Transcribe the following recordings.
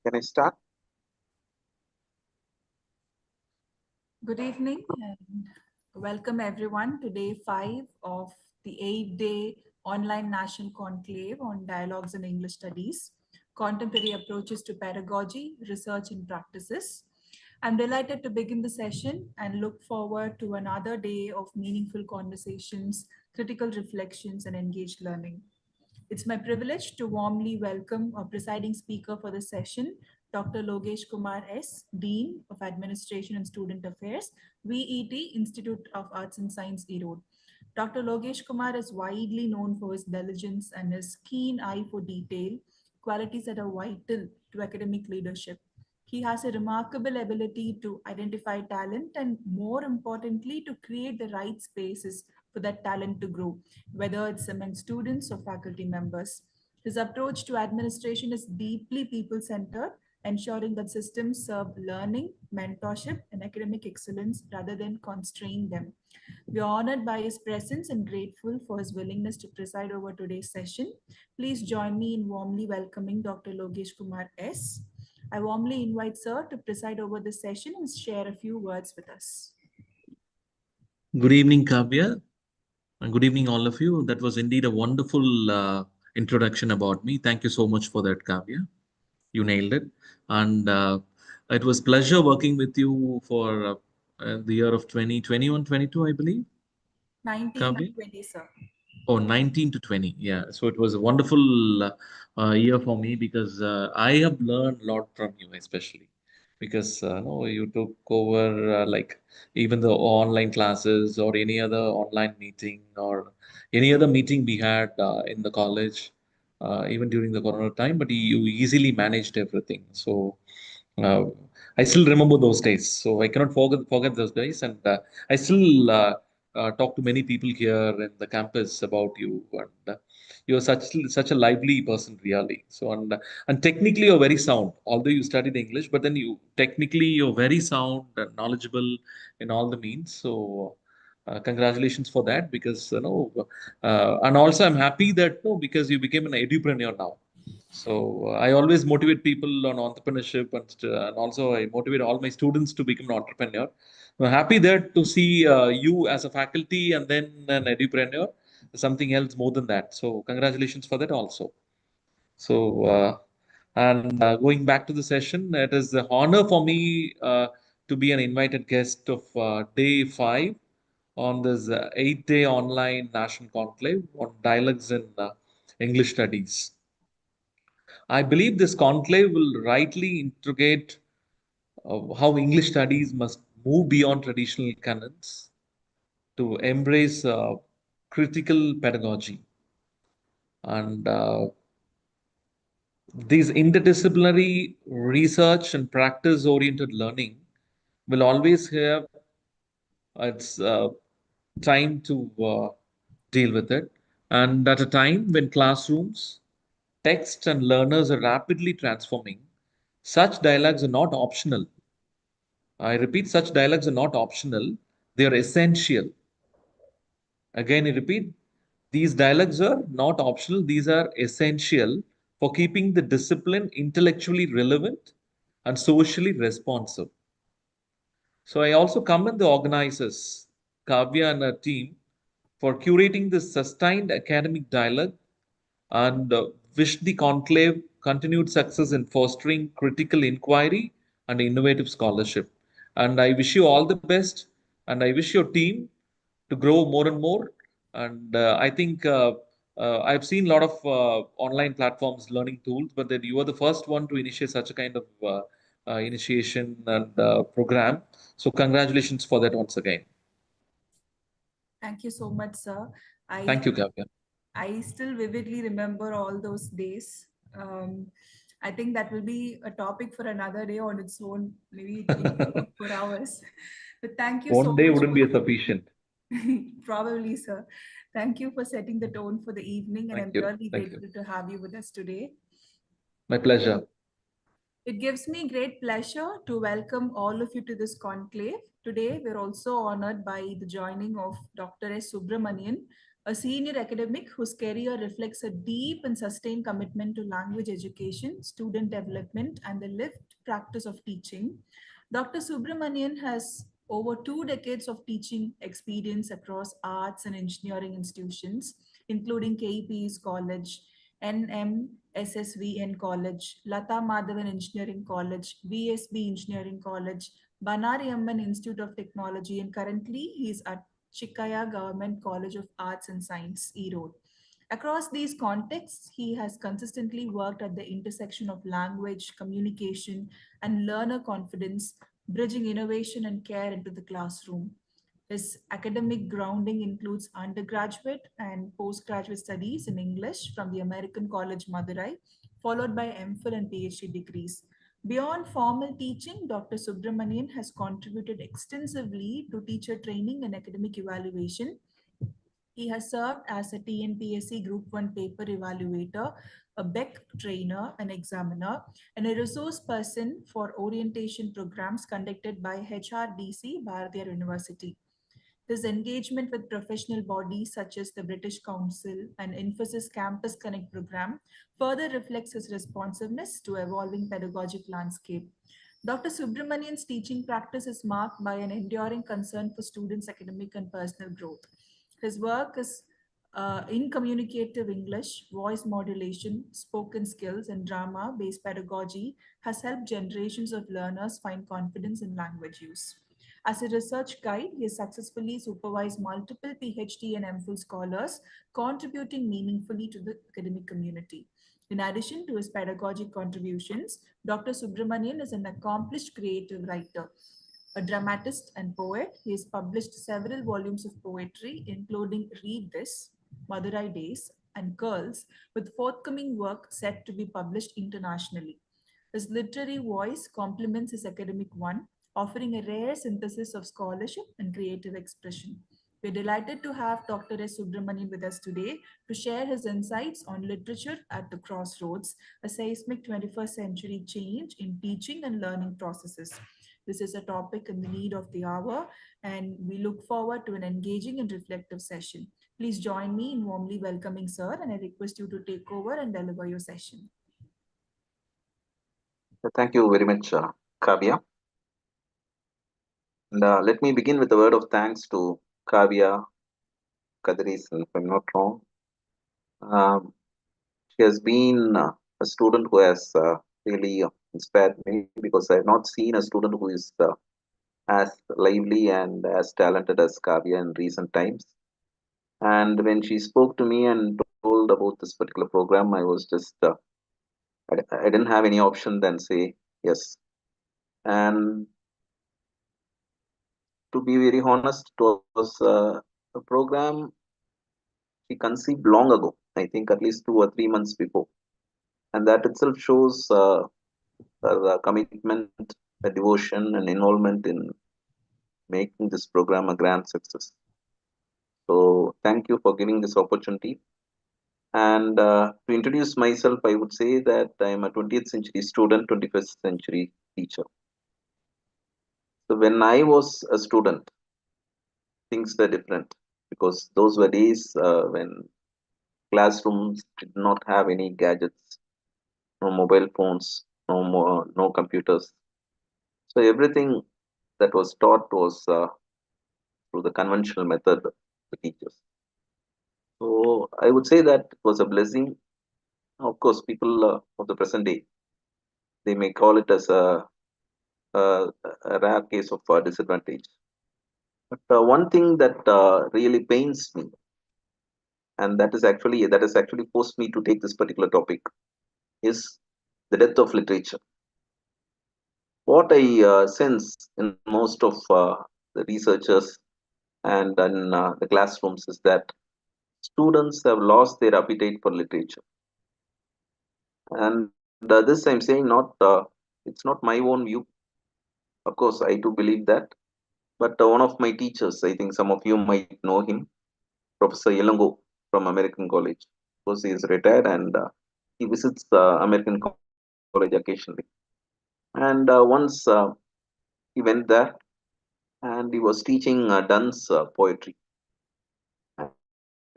Can I start? Good evening and welcome everyone to day 5 of the 8-day online national conclave on dialogues in English studies, contemporary approaches to pedagogy, research and practices. I'm delighted to begin the session and look forward to another day of meaningful conversations, critical reflections and engaged learning. It's my privilege to warmly welcome our presiding speaker for the session, Dr. Logesh Kumar S., Dean of Administration and Student Affairs, VET Institute of Arts and Science, Erode. Dr. Logesh Kumar is widely known for his diligence and his keen eye for detail, qualities that are vital to academic leadership. He has a remarkable ability to identify talent and, more importantly, to create the right spaces for that talent to grow, whether it's among students or faculty members. His approach to administration is deeply people centered, ensuring that systems serve learning, mentorship, and academic excellence rather than constrain them. We are honored by his presence and grateful for his willingness to preside over today's session. Please join me in warmly welcoming Dr. Logesh Kumar S. I warmly invite Sir to preside over the session and share a few words with us. Good evening, Kavya, and good evening, all of you. That was indeed a wonderful introduction about me. Thank you so much for that, Kavya. You nailed it. And it was pleasure working with you for the year of 2021, 22, I believe, 19 Kavya. and 20, Sir. Oh, 19 to 20. Yeah. So it was a wonderful year for me because I have learned a lot from you, especially because no, you took over like even the online classes or any other online meeting or any other meeting we had in the college, even during the Corona time, but you easily managed everything. So uh, I still remember those days. So I cannot forget those days. And I still talk to many people here in the campus about you. And you're such a lively person, really. So and technically you're very sound. Although you studied English, but then you technically you're very sound and knowledgeable in all the means. So. Congratulations for that because and also I'm happy that because you became an edupreneur now. So I always motivate people on entrepreneurship and also I motivate all my students to become an entrepreneur. I'm happy that to see you as a faculty and then an edupreneur, something else more than that. So congratulations for that also. So and going back to the session, it is the honor for me to be an invited guest of day 5 on this 8-day online national conclave on dialogues in English studies. I believe this conclave will rightly integrate how English studies must move beyond traditional canons to embrace critical pedagogy. And these interdisciplinary research and practice oriented learning will always have its time to deal with it. And at a time when classrooms, texts, and learners are rapidly transforming, such dialogues are not optional. I repeat, such dialogues are not optional, they are essential. Again, I repeat, these dialogues are not optional, these are essential for keeping the discipline intellectually relevant and socially responsive. So I also commend the organizers, Kavya and her team, for curating this sustained academic dialogue and wish the conclave continued success in fostering critical inquiry and innovative scholarship. And I wish you all the best, and I wish your team to grow more and more. And I think I've seen a lot of online platforms, learning tools, but that you are the first one to initiate such a kind of initiation and program. So congratulations for that once again. Thank you so much, Sir. Thank you, Kavya. I still vividly remember all those days. I think that will be a topic for another day on its own. Maybe it will take for hours. But thank you so One day much. wouldn't be sufficient. Probably, sir. Thank you for setting the tone for the evening, and Thank I'm you. really Thank you. grateful to have you with us today. My pleasure. It gives me great pleasure to welcome all of you to this conclave. Today, we're also honored by the joining of Dr. S. Subramanian, a senior academic whose career reflects a deep and sustained commitment to language education, student development, and the lived practice of teaching. Dr. Subramanian has over 2 decades of teaching experience across arts and engineering institutions, including KEP's College, NMSSVN College, Lata Madhavan Engineering College, VSB Engineering College, Banari Amman Institute of Technology, and currently he is at Chikaya Government College of Arts and Science, Erode. Across these contexts, he has consistently worked at the intersection of language, communication, and learner confidence, bridging innovation and care into the classroom. His academic grounding includes undergraduate and postgraduate studies in English from the American College Madurai, followed by MPhil and PhD degrees. Beyond formal teaching, Dr. Subramanian has contributed extensively to teacher training and academic evaluation. He has served as a TNPSC Group 1 paper evaluator, a BEC trainer, an examiner, and a resource person for orientation programs conducted by HRDC, Bharathiar University. His engagement with professional bodies such as the British Council and Infosys Campus Connect program further reflects his responsiveness to evolving pedagogic landscape. Dr. Subramanian's teaching practice is marked by an enduring concern for students' academic and personal growth. His work is in communicative English, voice modulation, spoken skills, and drama based pedagogy has helped generations of learners find confidence in language use. As a research guide, he has successfully supervised multiple PhD and MPhil scholars, contributing meaningfully to the academic community. In addition to his pedagogic contributions, Dr. Subramanian is an accomplished creative writer. A dramatist and poet, he has published several volumes of poetry, including Read This, Madurai Days, and Curls, with forthcoming work set to be published internationally. His literary voice complements his academic one, offering a rare synthesis of scholarship and creative expression. We're delighted to have Dr. S. Subramanian with us today to share his insights on literature at the Crossroads, a seismic 21st century change in teaching and learning processes. This is a topic in the need of the hour, and we look forward to an engaging and reflective session. Please join me in warmly welcoming Sir, and I request you to take over and deliver your session. Thank you very much, Kavya. And let me begin with a word of thanks to Kavya Kadris, if I'm not wrong. Um, she has been a student who has really inspired me because I have not seen a student who is as lively and as talented as Kavya in recent times. And when she spoke to me and told about this particular program, I was just, I didn't have any option than say yes. And to be very honest, it was a program she conceived long ago, I think at least 2 or 3 months before. And that itself shows her commitment, her devotion, and involvement in making this program a grand success. So, thank you for giving this opportunity. And to introduce myself, I would say that I am a 20th century student, 21st century teacher. So, when I was a student, things were different because those were days when classrooms did not have any gadgets, no mobile phones, no computers. So everything that was taught was through the conventional method, the teachers. So I would say that it was a blessing. Of course, people of the present day, they may call it as a, a rare case of disadvantage. But one thing that really pains me, and that has actually forced me to take this particular topic, is the death of literature. What I sense in most of the researchers and in the classrooms is that students have lost their appetite for literature. And this I'm saying it's not my own view. Of course, I do believe that. But one of my teachers, I think some of you might know him, Professor Yelango from American College. Of course, he is retired and he visits American College occasionally. And once he went there and he was teaching Dunn's poetry.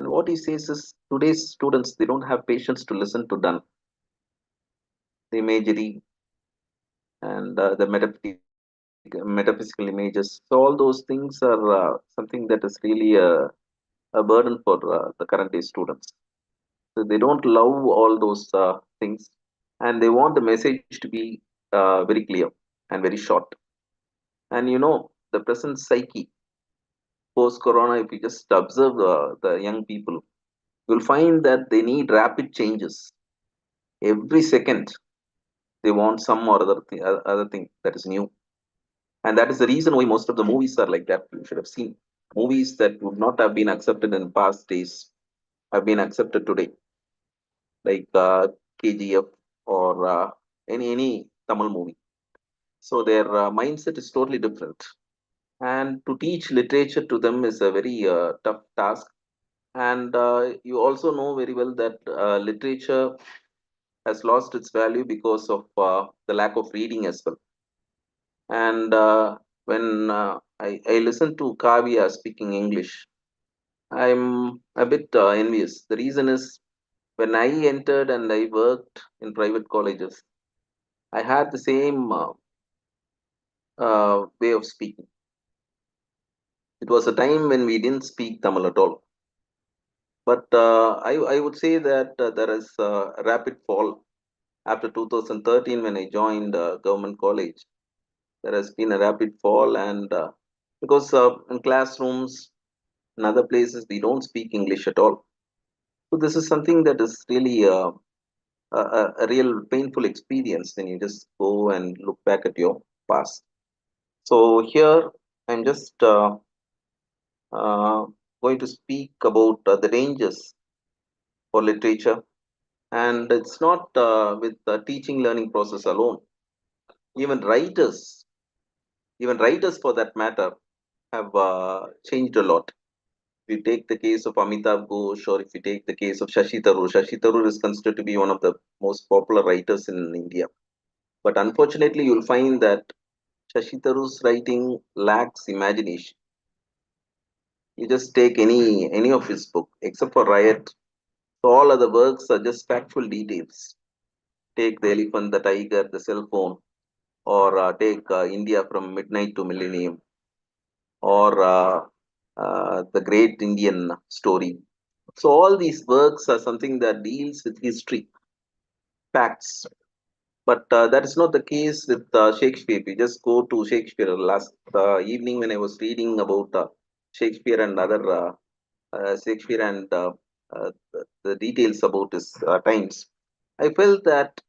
And what he says is today's students, they don't have patience to listen to done, the imagery, and the metaphysical images. So all those things are something that is really a burden for the current day students. So they don't love all those things, and they want the message to be very clear and very short. And the present psyche post corona, if you just observe the young people, you'll find that they need rapid changes every second. They want some or other thing that is new, and that is the reason why most of the movies are like that. You should have seen movies that would not have been accepted in past days have been accepted today, like KGF or any Tamil movie. So their mindset is totally different, and to teach literature to them is a very tough task. And you also know very well that literature has lost its value because of the lack of reading as well. And when I listen to Kavya speaking English, I'm a bit envious. The reason is when I entered and I worked in private colleges, I had the same way of speaking. It was a time when we didn't speak Tamil at all. But I would say that there is a rapid fall after 2013 when I joined government college. There has been a rapid fall, and because in classrooms and other places we don't speak English at all. So this is something that is really a real painful experience when you just go and look back at your past. So here I'm just uh, going to speak about the dangers for literature, and it's not with the teaching learning process alone. Even writers, even writers for that matter, have changed a lot. If you take the case of Amitabh Ghosh, or if you take the case of Shashi Tharoor is considered to be one of the most popular writers in India. But unfortunately, you'll find that Shashi Tharoor's writing lacks imagination. You just take any of his book, except for Riot. So all other works are just factual details. Take the elephant, the tiger, the cell phone, or take India from midnight to millennium, or the great Indian story. So all these works are something that deals with history, facts. But that is not the case with Shakespeare. We just go to Shakespeare. Last evening, when I was reading about Shakespeare and other Shakespeare and the details about his times, I felt that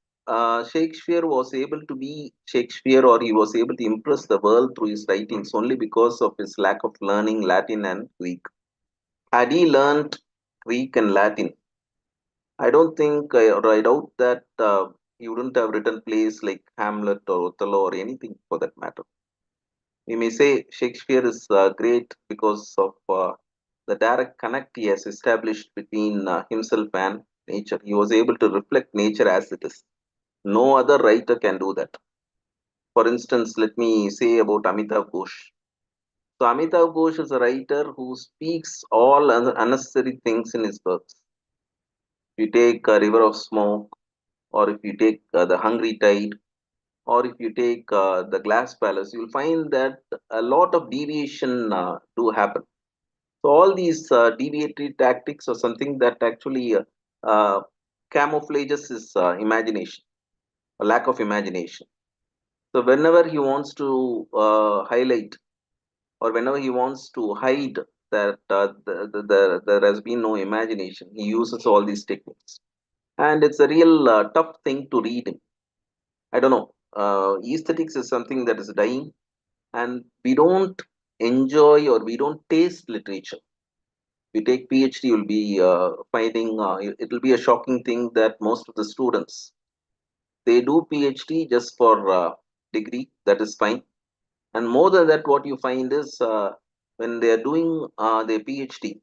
Shakespeare was able to be Shakespeare, or he was able to impress the world through his writings only because of his lack of learning Latin and Greek. Had he learned Greek and Latin, I don't think, or I doubt that he wouldn't have written plays like Hamlet or Othello or anything for that matter. We may say Shakespeare is great because of the direct connect he has established between himself and nature. He was able to reflect nature as it is. No other writer can do that. For instance, let me say about Amitav Ghosh. So, Amitav Ghosh is a writer who speaks all unnecessary things in his works. If you take River of Smoke, or if you take The Hungry Tide, or if you take The Glass Palace, you'll find that a lot of deviation do happen. So all these deviatory tactics are something that actually uh, camouflages his imagination, a lack of imagination. So whenever he wants to highlight, or whenever he wants to hide that there has been no imagination, he uses all these techniques. And it's a real tough thing to read him. I don't know. Aesthetics is something that is dying, and we don't enjoy or we don't taste literature. We take PhD, you'll be finding it will be a shocking thing that most of the students, they do PhD just for degree. That is fine, and more than that, what you find is when they are doing their PhD,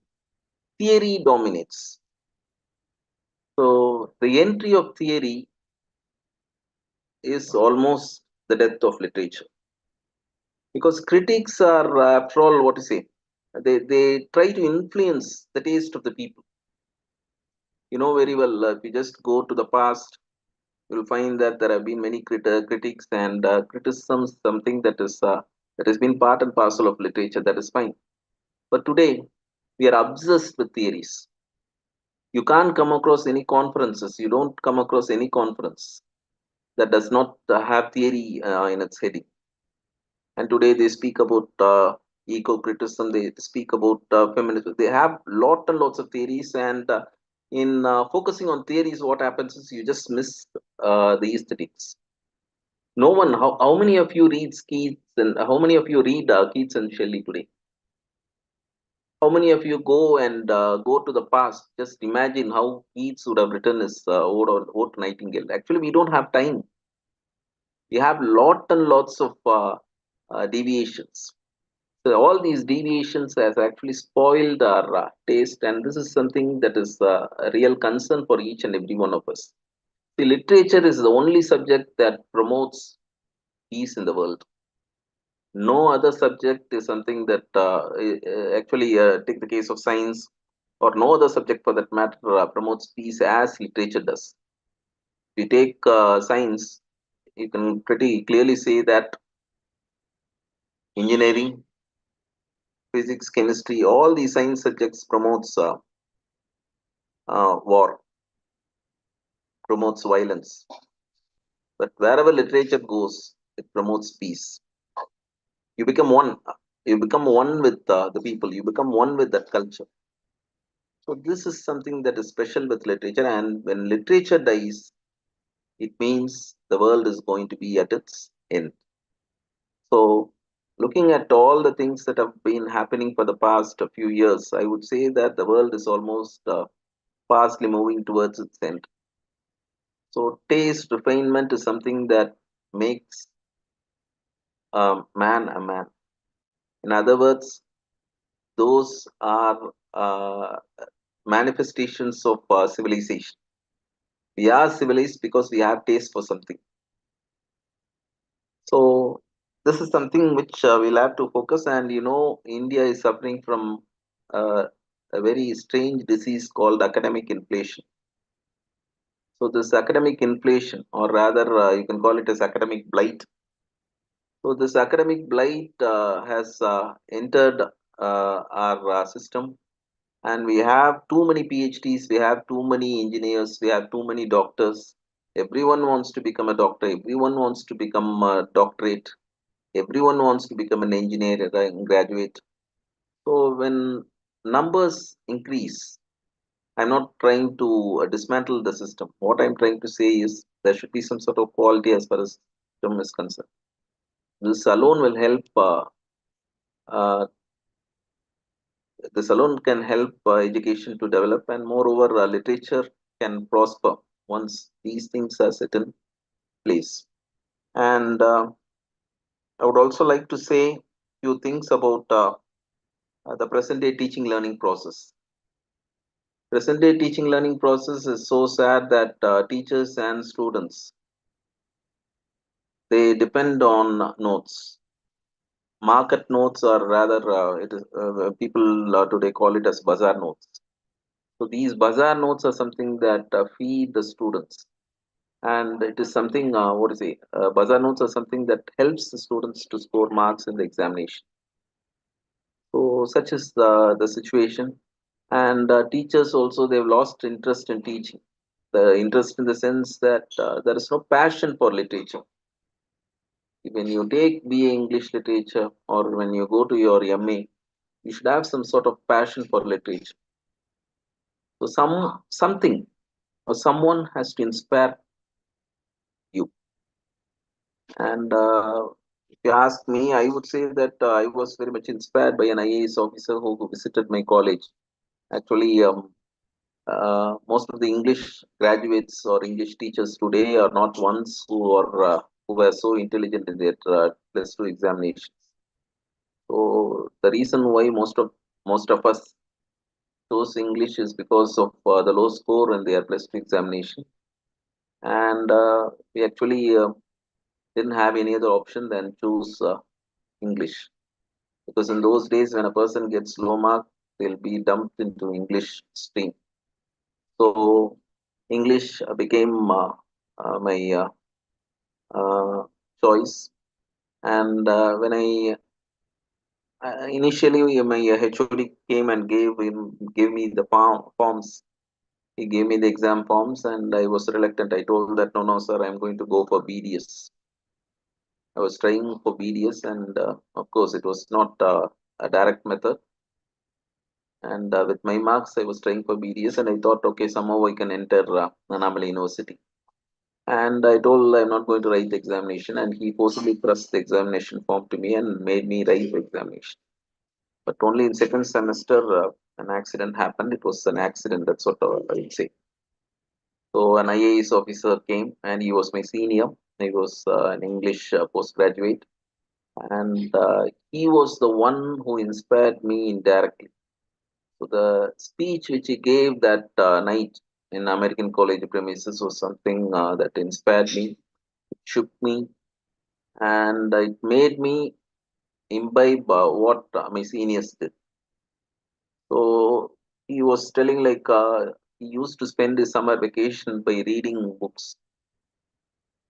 theory dominates. So the entry of theory is almost the death of literature, because critics are, after all, what to say. They try to influence the taste of the people. You know very well, if you just go to the past, you'll find that there have been many critics and criticisms, something that has been part and parcel of literature. That is fine. But today, we are obsessed with theories. You can't come across any conferences. You don't come across any conference that does not have theory in its heading. And today they speak about eco-criticism. They speak about feminism. They have lot and lots of theories. And in focusing on theories, what happens is you just miss the aesthetics. No one. How many of you read Keats and how many of you read Keats and Shelley today? How many of you go and go to the past? Just imagine how Keats would have written his Ode to Nightingale. Actually, we don't have time. We have lot and lots of deviations. So all these deviations has actually spoiled our taste, and this is something that is a real concern for each and every one of us. The literature is the only subject that promotes peace in the world. No other subject is something that actually take the case of science, or no other subject for that matter promotes peace as literature does. If you take science, you can pretty clearly say that engineering, physics, chemistry, all these science subjects promotes war, promotes violence. But wherever literature goes, it promotes peace. You become one. You become one with the people. You become one with that culture. So this is something that is special with literature. And when literature dies, it means the world is going to be at its end. So looking at all the things that have been happening for the past few years, I would say that the world is almost fastly moving towards its end. So taste refinement is something that makes man a man. In other words, those are manifestations of civilization. We are civilized because we have taste for something. So this is something which we'll have to focus. And India is suffering from uh, a very strange disease called academic inflation. So this academic inflation, or rather, you can call it as academic blight. So this academic blight has entered our system, and we have too many PhDs, we have too many engineers, we have too many doctors. Everyone wants to become a doctor. Everyone wants to become a doctorate. Everyone wants to become an engineer and graduate. So when numbers increase, I'm not trying to dismantle the system. What I'm trying to say is there should be some sort of quality as far as system is concerned. This alone will help. Uh, this alone can help education to develop, and moreover, literature can prosper once these things are set in place. And I would also like to say few things about the present day teaching learning process. Present day teaching learning process is so sad that teachers and students, they depend on notes. Market notes, or rather, it is people today call it as bazaar notes. So these bazaar notes are something that feed the students, and it is something what is it? Bazaar notes are something that helps the students to score marks in the examination. So such is the situation, and teachers also, they've lost interest in teaching. The interest in the sense that there is no passion for literature. When you take BA English literature, or when you go to your MA, you should have some sort of passion for literature. So something or someone has to inspire you. And if you ask me, I would say that I was very much inspired by an IAS officer who visited my college. Actually, most of the English graduates or English teachers today are not ones who were so intelligent in their plus two examinations. So the reason why most of us chose English is because of the low score in their plus two examination, and we actually didn't have any other option than choose English. because in those days when a person gets low mark, they'll be dumped into English stream. So English became my choice. And when I initially my HOD came and gave me the forms. He gave me the exam forms, and I was reluctant. I told that no, no, sir, I'm going to go for BDS. I was trying for BDS, and of course, it was not a direct method. And with my marks, I was trying for BDS, and I thought, okay, somehow I can enter Annamalai University. And I told I'm not going to write the examination, and he forcibly pressed the examination form to me and made me write the examination. But only in second semester, an accident happened. It was an accident. That's what I'll say. So an IAS officer came, and he was my senior. He was an English postgraduate, and he was the one who inspired me indirectly. So the speech which he gave that night in American college premises was something that inspired me, shook me, and it made me imbibe what my seniors did. So he was telling like he used to spend his summer vacation by reading books.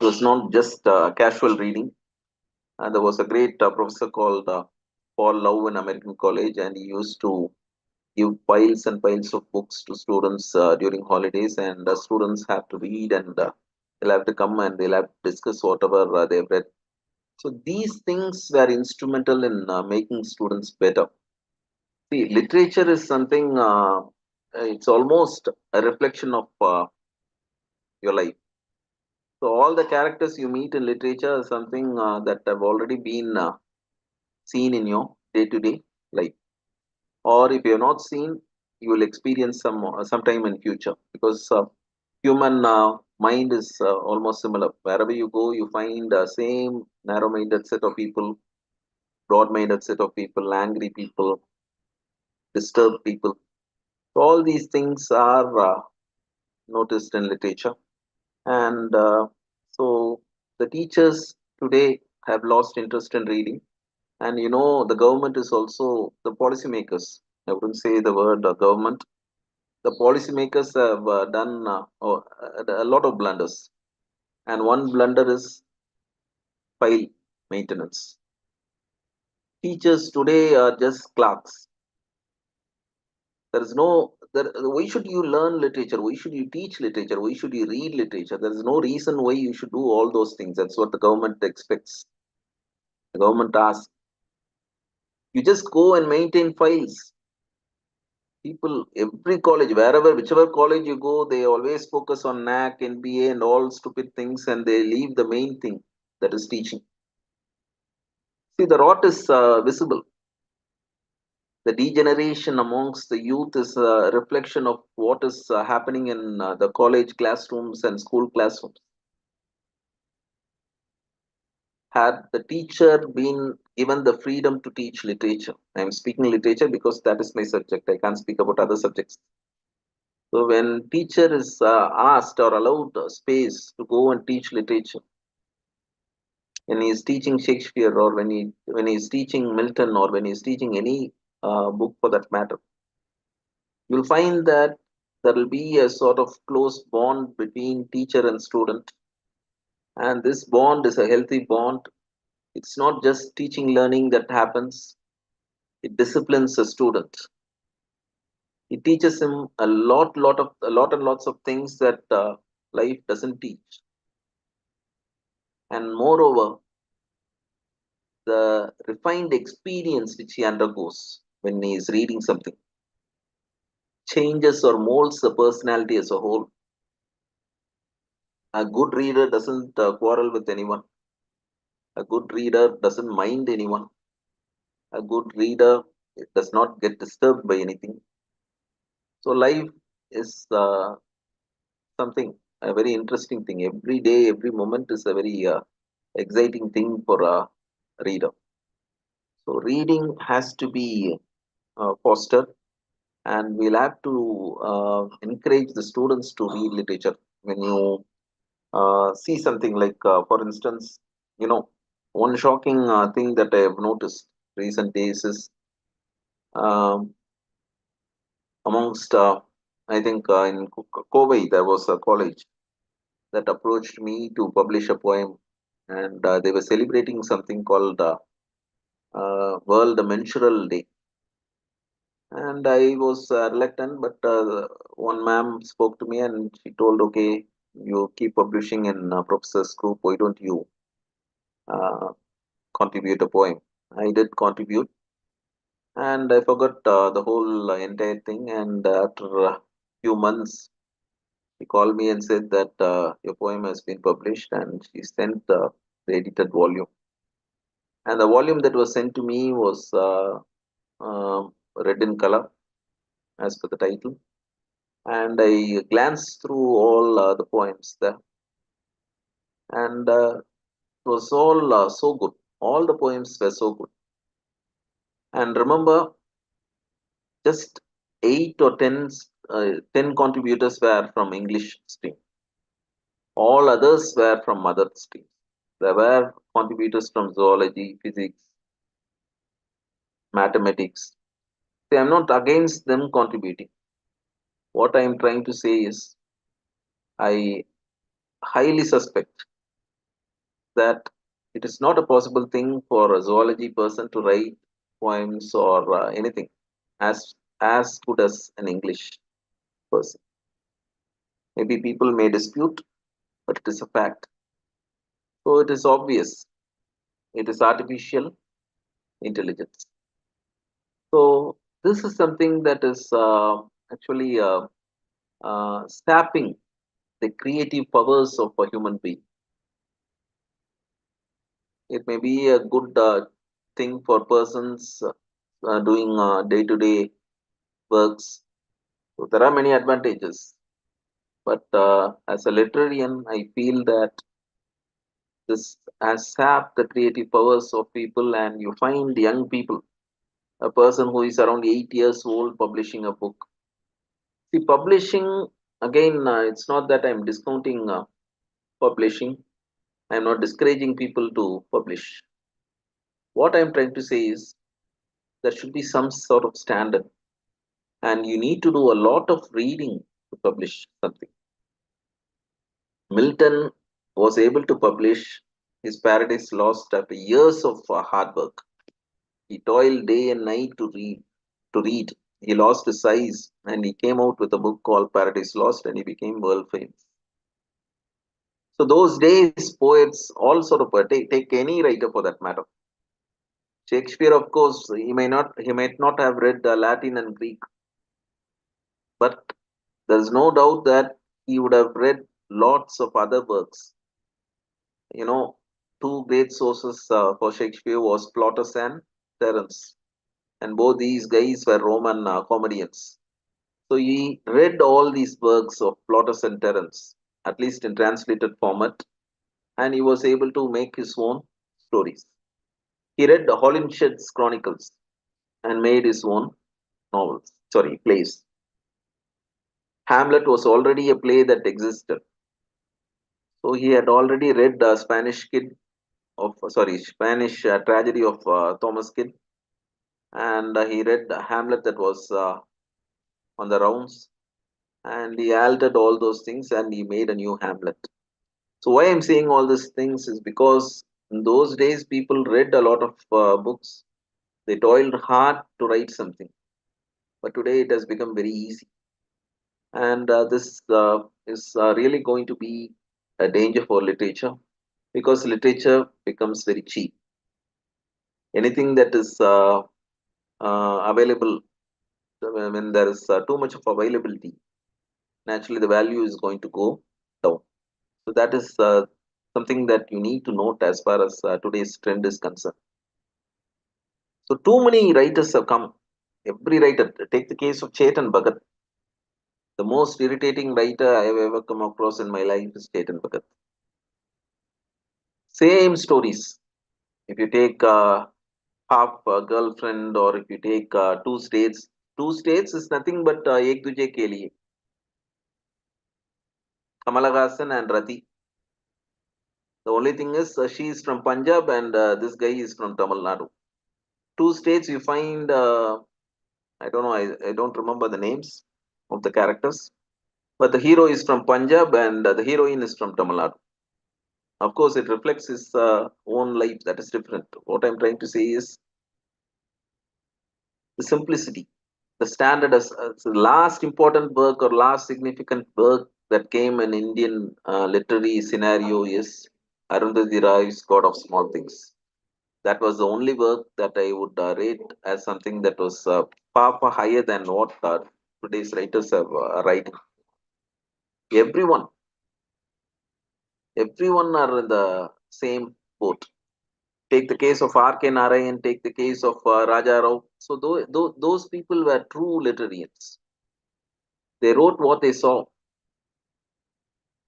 It was not just casual reading. And there was a great professor called Paul Love in American College, and he used to give piles and piles of books to students during holidays, and students have to read, and they'll have to come and they'll have to discuss whatever they've read. So these things were instrumental in making students better. See, literature is something. It's almost a reflection of your life. So all the characters you meet in literature is something that have already been seen in your day-to-day life, or if you have not seen, you will experience sometime in future, because human mind is almost similar. Wherever you go, you find the same narrow-minded set of people, broad-minded set of people, angry people, disturbed people. So all these things are noticed in literature. And so the teachers today have lost interest in reading. And the government is also the policymakers. I wouldn't say the word government. The policymakers have done a lot of blunders. And one blunder is file maintenance. Teachers today are just clerks. There is no there. Why should you learn literature? Why should you teach literature? Why should you read literature? There is no reason why you should do all those things. That's what the government expects. The government asks you just go and maintain files. People, every college, wherever, whichever college you go, they always focus on NAC, NBA, and all stupid things, and they leave the main thing, that is teaching. See, the rot is visible. The degeneration amongst the youth is a reflection of what is happening in the college classrooms and school classrooms. Had the teacher been given the freedom to teach literature, I am speaking literature because that is my subject. I can't speak about other subjects. So when teacher is asked or allowed space to go and teach literature, when he is teaching Shakespeare, or when he is teaching Milton, or when he is teaching any book for that matter, you'll find that there will be a sort of close bond between teacher and student, and this bond is a healthy bond. It's not just teaching learning that happens; it disciplines a student. It teaches him a lot and lots of things that life doesn't teach, and moreover, the refined experience which he undergoes when he is reading something changes or molds the personality as a whole. A good reader doesn't quarrel with anyone. A good reader doesn't mind anyone. A good reader does not get disturbed by anything. So life is something, a very interesting thing. Every day, every moment is a very exciting thing for a reader. So reading has to be fostered, and we'll have to encourage the students to read literature. When you see something like, for instance, one shocking thing that I have noticed. recent days is um, amongst, I think in Kobe, there was a college that approached me to publish a poem, and they were celebrating something called World Menstrual Day. And I was reluctant, but one ma'am spoke to me and she told, okay, you keep publishing in professor's group, why don't you uh, contribute a poem? I did contribute, and I forgot the whole entire thing. And after a few months, she called me and said that your poem has been published, and she sent the edited volume. And the volume that was sent to me was red in color, as per the title. And I glanced through all the poems there, and it was all so good. All the poems were so good. And remember, just 10 contributors were from English stream. All others were from other streams. There were contributors from zoology, physics, mathematics. See, I'm not against them contributing. What I am trying to say is, I highly suspect that it is not a possible thing for a zoology person to write poems or anything as good as an English person. Maybe people may dispute, but it is a fact. So it is obvious. It is artificial intelligence. So this is something that is actually sapping the creative powers of a human being. It may be a good thing for persons doing day-to-day works. So there are many advantages. But as a literarian, I feel that this has sapped the creative powers of people, and you find young people, a person who is around 8 years old, publishing a book. See, publishing, again, it's not that I'm discounting publishing. I'm not discouraging people to publish. What I'm trying to say is there should be some sort of standard, and you need to do a lot of reading to publish something. Milton was able to publish his Paradise Lost after years of hard work. He toiled day and night to read. To read, he lost his eyes, and he came out with a book called Paradise Lost, and he became world famous. So those days, poets, all sort of take any writer for that matter. Shakespeare, of course, he might not have read Latin and Greek, but there's no doubt that he would have read lots of other works. You know, two great sources for Shakespeare was Plautus and Terence, and both these guys were Roman comedians. So he read all these works of Plautus and Terence, at least in translated format, and he was able to make his own stories. He read the Holinshed's Chronicles and made his own plays. Hamlet was already a play that existed. So he had already read the Spanish tragedy of Thomas Kyd, and he read Hamlet that was on the rounds, and he altered all those things and he made a new Hamlet. So why I'm saying all these things is because in those days people read a lot of books. They toiled hard to write something, but today it has become very easy, and this is really going to be a danger for literature because literature becomes very cheap. Anything that is available, when there is too much of availability, naturally the value is going to go down. So that is something that you need to note as far as today's trend is concerned. So too many writers have come. Every writer, take the case of Chetan Bhagat. The most irritating writer I have ever come across in my life is Chetan Bhagat. Same stories. If you take half girlfriend, or if you take two states is nothing but Ek Duje Ke Liye. Kamala Hassan and Rati. The only thing is she is from Punjab and this guy is from Tamil Nadu. two states you find, I don't know, I don't remember the names of the characters, but the hero is from Punjab and the heroine is from Tamil Nadu. Of course, it reflects his own life. That is different. What I'm trying to say is the simplicity, the standard as the last important work or last significant work that came in Indian literary scenario is Arundhati Roy's God of Small Things. That was the only work that I would rate as something that was far, far higher than what today's writers are writing. Everyone, everyone are in the same boat. Take the case of R.K. Narayan, take the case of Raja Rao. So those people were true literarians. They wrote what they saw.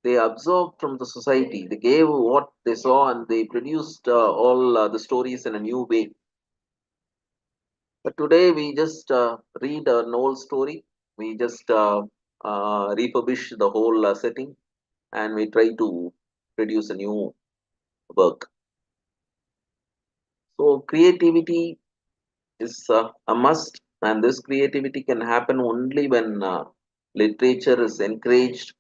They absorbed from the society. They gave what they saw and they produced all the stories in a new way. But today we just read an old story. We just refurbish the whole setting and we try to produce a new work. So creativity is a must, and this creativity can happen only when literature is encouraged,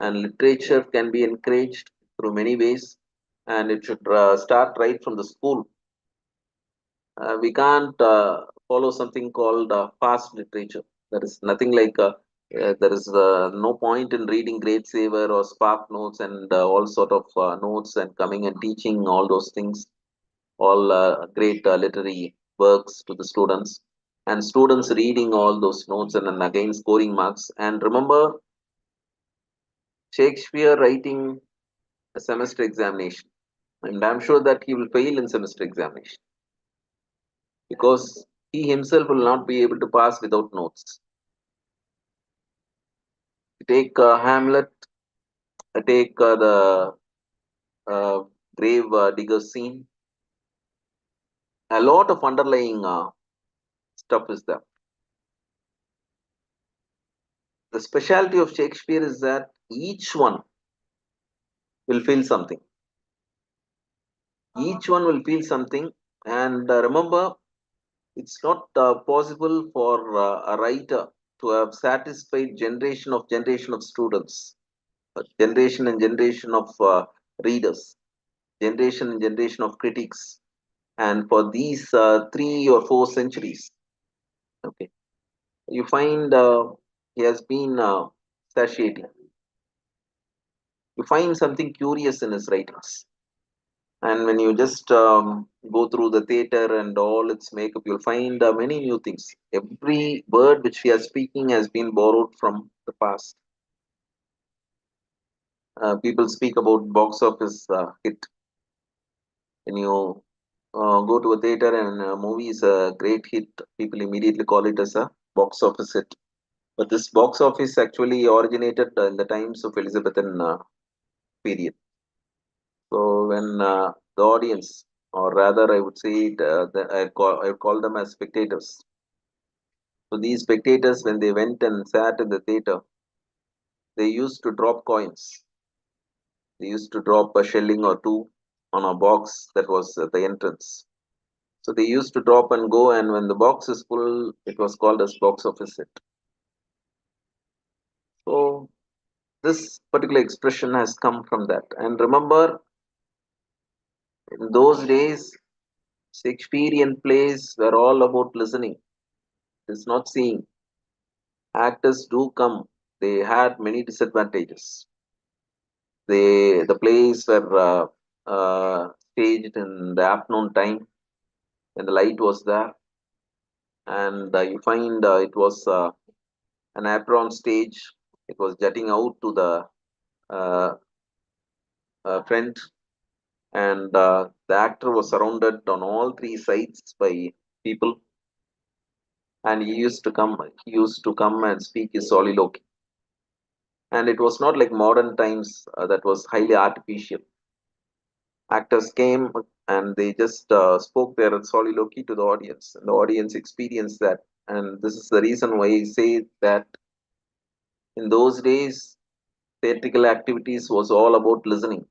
and literature can be encouraged through many ways, and it should start right from the school. We can't follow something called fast literature. There is nothing like there is no point in reading Great Saver or Spark Notes and all sort of notes and coming and teaching all those things, all great literary works to the students, and students reading all those notes and then again scoring marks. And remember, Shakespeare writing a semester examination. I'm sure that he will fail in semester examination because he himself will not be able to pass without notes. Take Hamlet, take the uh, grave digger scene. A lot of underlying stuff is there. The specialty of Shakespeare is that each one will feel something. Each one will feel something. And remember, it's not possible for a writer to have satisfied generation of students, generation and generation of readers, generation and generation of critics, and for these 3 or 4 centuries. Okay, you find he has been satiating. You find something curious in his writings. And when you just go through the theater and all its makeup, you'll find many new things. Every word which we are speaking has been borrowed from the past. People speak about box office hit. When you go to a theater and a movie is a great hit, people immediately call it as a box office hit. But this box office actually originated in the times of Elizabethan period. So when the audience, or rather I would say I call them as spectators. So these spectators, when they went and sat in the theater, they used to drop coins. They used to drop a shilling or two on a box that was at the entrance. So they used to drop and go, and when the box is full, it was called as box office hit. So this particular expression has come from that. And remember, in those days, Shakespearean plays were all about listening. It's not seeing. Actors do come. They had many disadvantages. The plays were staged in the afternoon time when the light was there, and you find it was an apron stage. It was jutting out to the uh, front, and the actor was surrounded on all three sides by people, and he used to come and speak his soliloquy. And it was not like modern times that was highly artificial. Actors came and they just spoke their soliloquy to the audience, and the audience experienced that. And this is the reason why I say that in those days, theatrical activities was all about listening.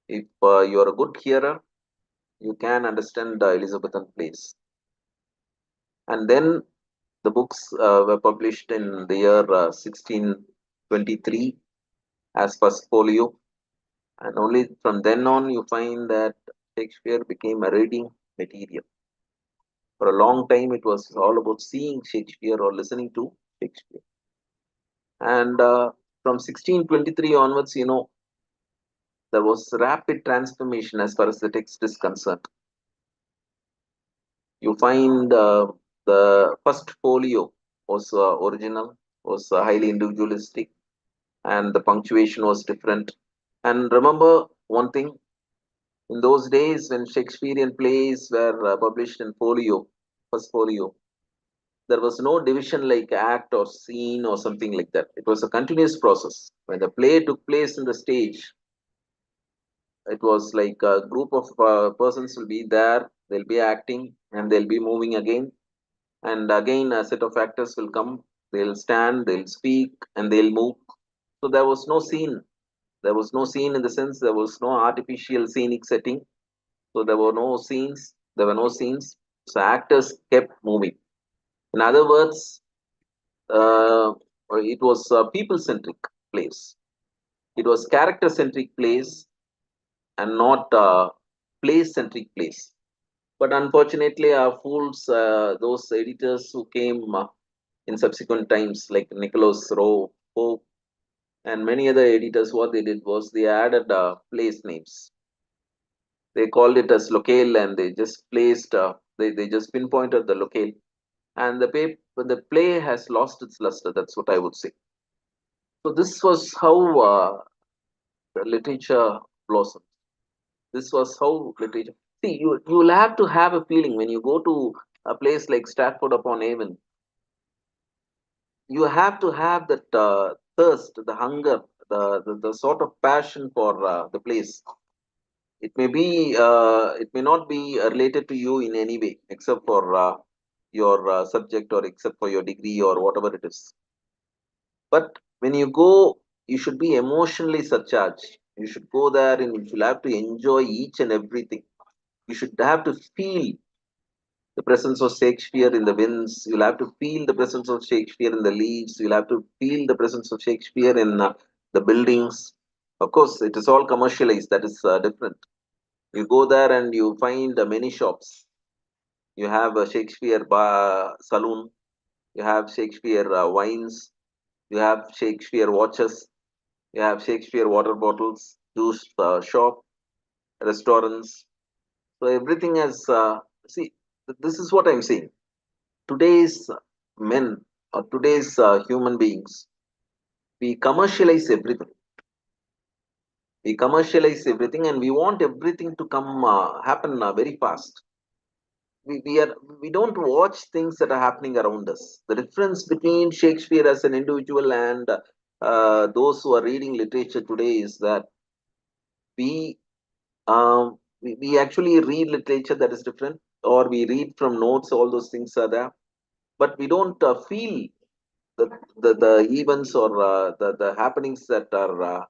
If you are a good hearer, you can understand the Elizabethan plays. And then the books were published in the year 1623 as first folio. And only from then on, you find that Shakespeare became a reading material. For a long time, it was all about seeing Shakespeare or listening to Shakespeare. And from 1623 onwards, there was rapid transformation as far as the text is concerned. You find the first folio was original, was highly individualistic, and the punctuation was different. And remember one thing, in those days when Shakespearean plays were published in folio, first folio, there was no division like act or scene or something like that. It was a continuous process. When the play took place in the stage, it was like a group of persons will be there, they'll be acting, and they'll be moving again. And again, a set of actors will come, they'll stand, they'll speak, and they'll move. So there was no scene. There was no scene in the sense there was no artificial scenic setting. So there were no scenes. There were no scenes. So actors kept moving. In other words, uh, it was a people-centric place. It was character-centric place and not place-centric place. But unfortunately, our fools, those editors who came in subsequent times, like Nicholas Rowe, Pope, and many other editors, what they did was they added place names. They called it as locale, and they just placed, they just pinpointed the locale, and the play has lost its luster. That's what I would say. So this was how the literature blossomed. This was how literature. See, you'll have to have a feeling when you go to a place like Stratford upon Avon. You have to have that thirst, the hunger, the sort of passion for the place. It may not be related to you in any way, except for your subject or except for your degree or whatever it is. But when you go, you should be emotionally surcharged. You should go there and you should have to enjoy each and everything. You should have to feel the presence of Shakespeare in the winds. You'll have to feel the presence of Shakespeare in the leaves. You'll have to feel the presence of Shakespeare in the buildings. Of course, it is all commercialized. That is different. You go there and you find many shops. You have a Shakespeare bar, saloon. You have Shakespeare wines. You have Shakespeare watches. You have Shakespeare water bottles, juice shop, restaurants. So everything has. See, this is what I'm saying. Today's men or today's human beings, we commercialize everything. We commercialize everything, and we want everything to come happen very fast. We don't watch things that are happening around us. The difference between Shakespeare as an individual and those who are reading literature today is that we, we actually read literature that is different, or we read from notes. All those things are there, but we don't feel the events or the happenings that are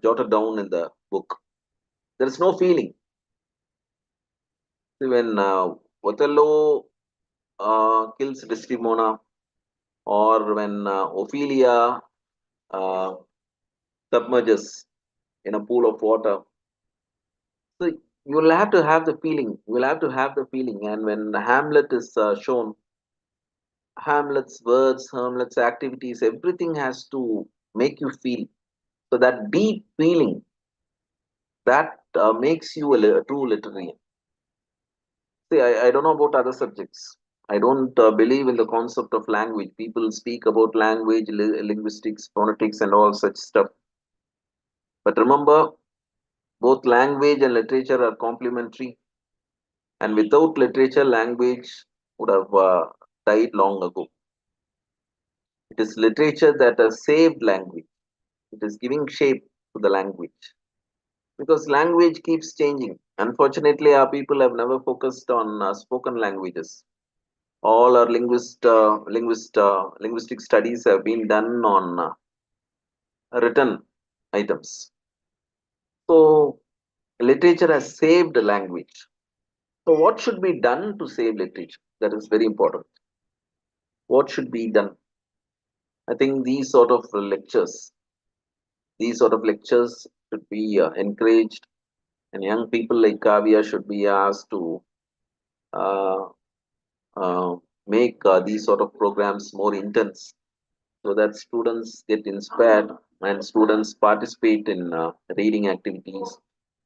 jotted down in the book. There is no feeling. See, when Othello kills Desdemona, or when Ophelia uh, submerges in a pool of water. So you will have to have the feeling. You will have to have the feeling. And when Hamlet is shown, Hamlet's words, Hamlet's activities, everything has to make you feel. So that deep feeling that makes you a true literarian. See, I don't know about other subjects. I don't believe in the concept of language. People speak about language, linguistics, phonetics, and all such stuff. But remember, both language and literature are complementary, and without literature, language would have died long ago. It is literature that has saved language. It is giving shape to the language because language keeps changing. Unfortunately, our people have never focused on spoken languages. All our linguistic studies have been done on written items. So literature has saved language. So what should be done to save literature? That is very important. what should be done? I think these sort of lectures should be encouraged, and young people like Kavya should be asked to uh, uh, make these sort of programs more intense, so that students get inspired and students participate in reading activities.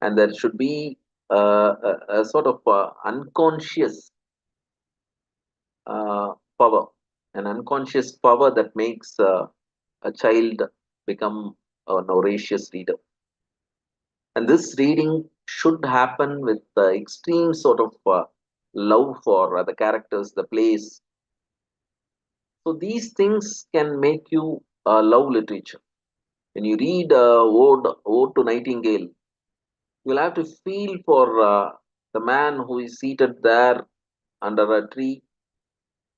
And there should be a sort of unconscious power, an unconscious power that makes a child become an voracious reader. And this reading should happen with extreme sort of love for the characters, the plays. So these things can make you love literature. When you read Ode to Nightingale, you'll have to feel for the man who is seated there under a tree.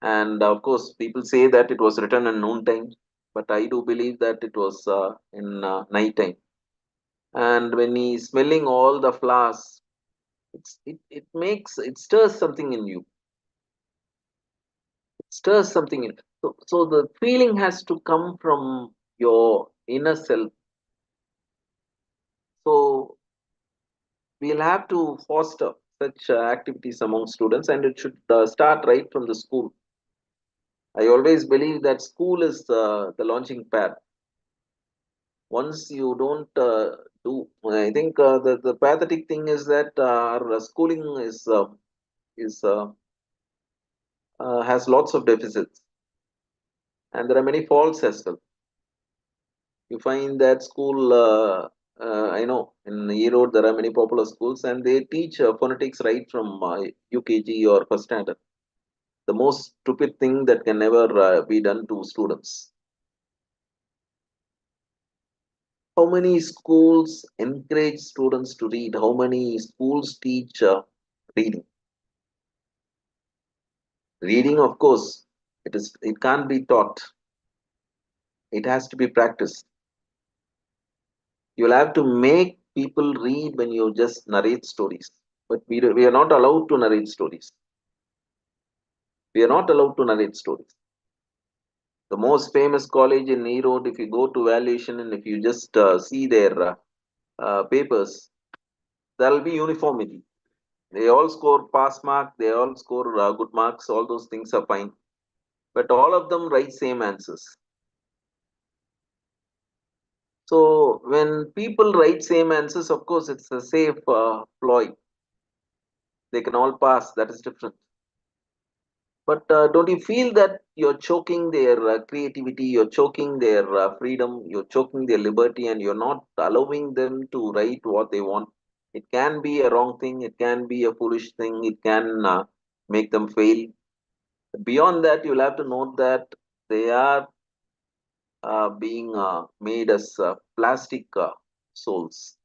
And of course, people say that it was written in noontime, but I do believe that it was in night time. And when he's smelling all the flowers, it stirs something in you. It stirs something in. So the feeling has to come from your inner self. So we'll have to foster such activities among students, and it should start right from the school. I always believe that school is the launching pad. Once you don't do, I think the pathetic thing is that our schooling is has lots of deficits, and there are many faults as well. You find that school. I know in Erode there are many popular schools, and they teach phonetics right from UKG or first standard. The most stupid thing that can never be done to students. How many schools encourage students to read? How many schools teach reading? Reading, of course, it can't be taught. It has to be practiced. You'll have to make people read when you just narrate stories. But we are not allowed to narrate stories. We are not allowed to narrate stories. The most famous college in Erode, if you go to valuation and if you just see their papers, there will be uniformity. They all score pass mark, they all score good marks, all those things are fine. But all of them write same answers. So when people write same answers, of course, it's a safe ploy. They can all pass, that is different. But don't you feel that you're choking their creativity, you're choking their freedom, you're choking their liberty, and you're not allowing them to write what they want? It can be a wrong thing, it can be a foolish thing, it can make them fail. Beyond that, you'll have to note that they are being made as plastic souls.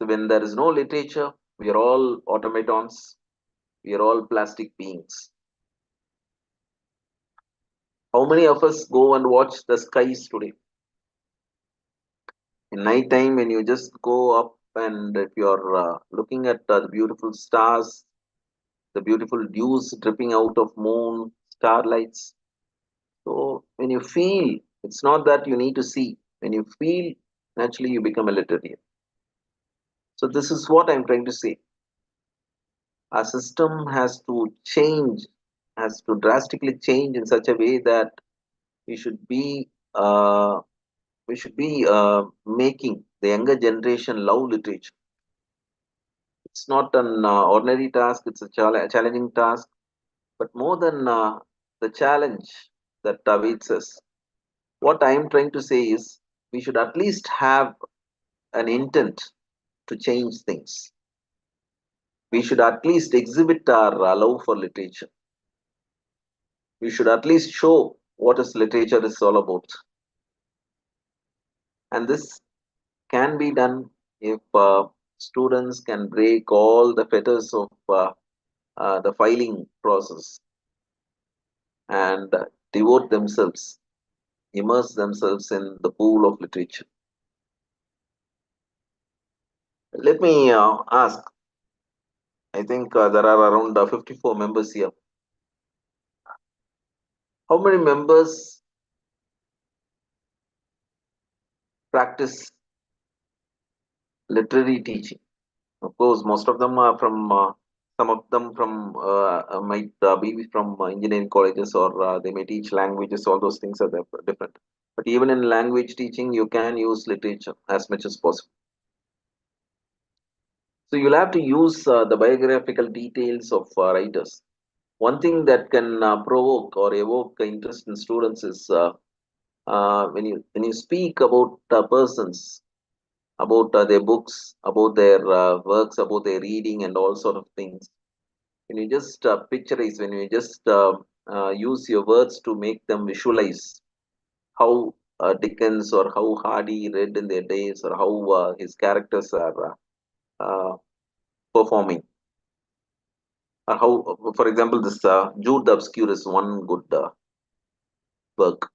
So when there is no literature, we are all automatons, we are all plastic beings. How many of us go and watch the skies today? In night time, when you just go up and if you're looking at the beautiful stars, the beautiful dews dripping out of moon, starlights. So when you feel, it's not that you need to see. When you feel, naturally you become a literary. So this is what I'm trying to say. Our system has to change, has to drastically change in such a way that we should be uh, making the younger generation love literature. It's not an ordinary task; it's a challenging task. But more than the challenge that awaits us, what I am trying to say is we should at least have an intent to change things. We should at least exhibit our love for literature. We should at least show what is literature is all about. And this can be done if students can break all the fetters of the filing process and devote themselves, immerse themselves in the pool of literature. Let me ask, I think there are around 54 members here. How many members practice literary teaching? Of course, most of them are from, some of them from, might be from engineering colleges, or they may teach languages. All those things are different. But even in language teaching, you can use literature as much as possible. So you'll have to use the biographical details of writers. One thing that can provoke or evoke interest in students is, when you speak about persons, about their books, about their works, about their reading, and all sort of things. When you just picturize, when you just use your words to make them visualize how Dickens or how Hardy read in their days, or how his characters are performing, or how, for example, this Jude the Obscure is one good work.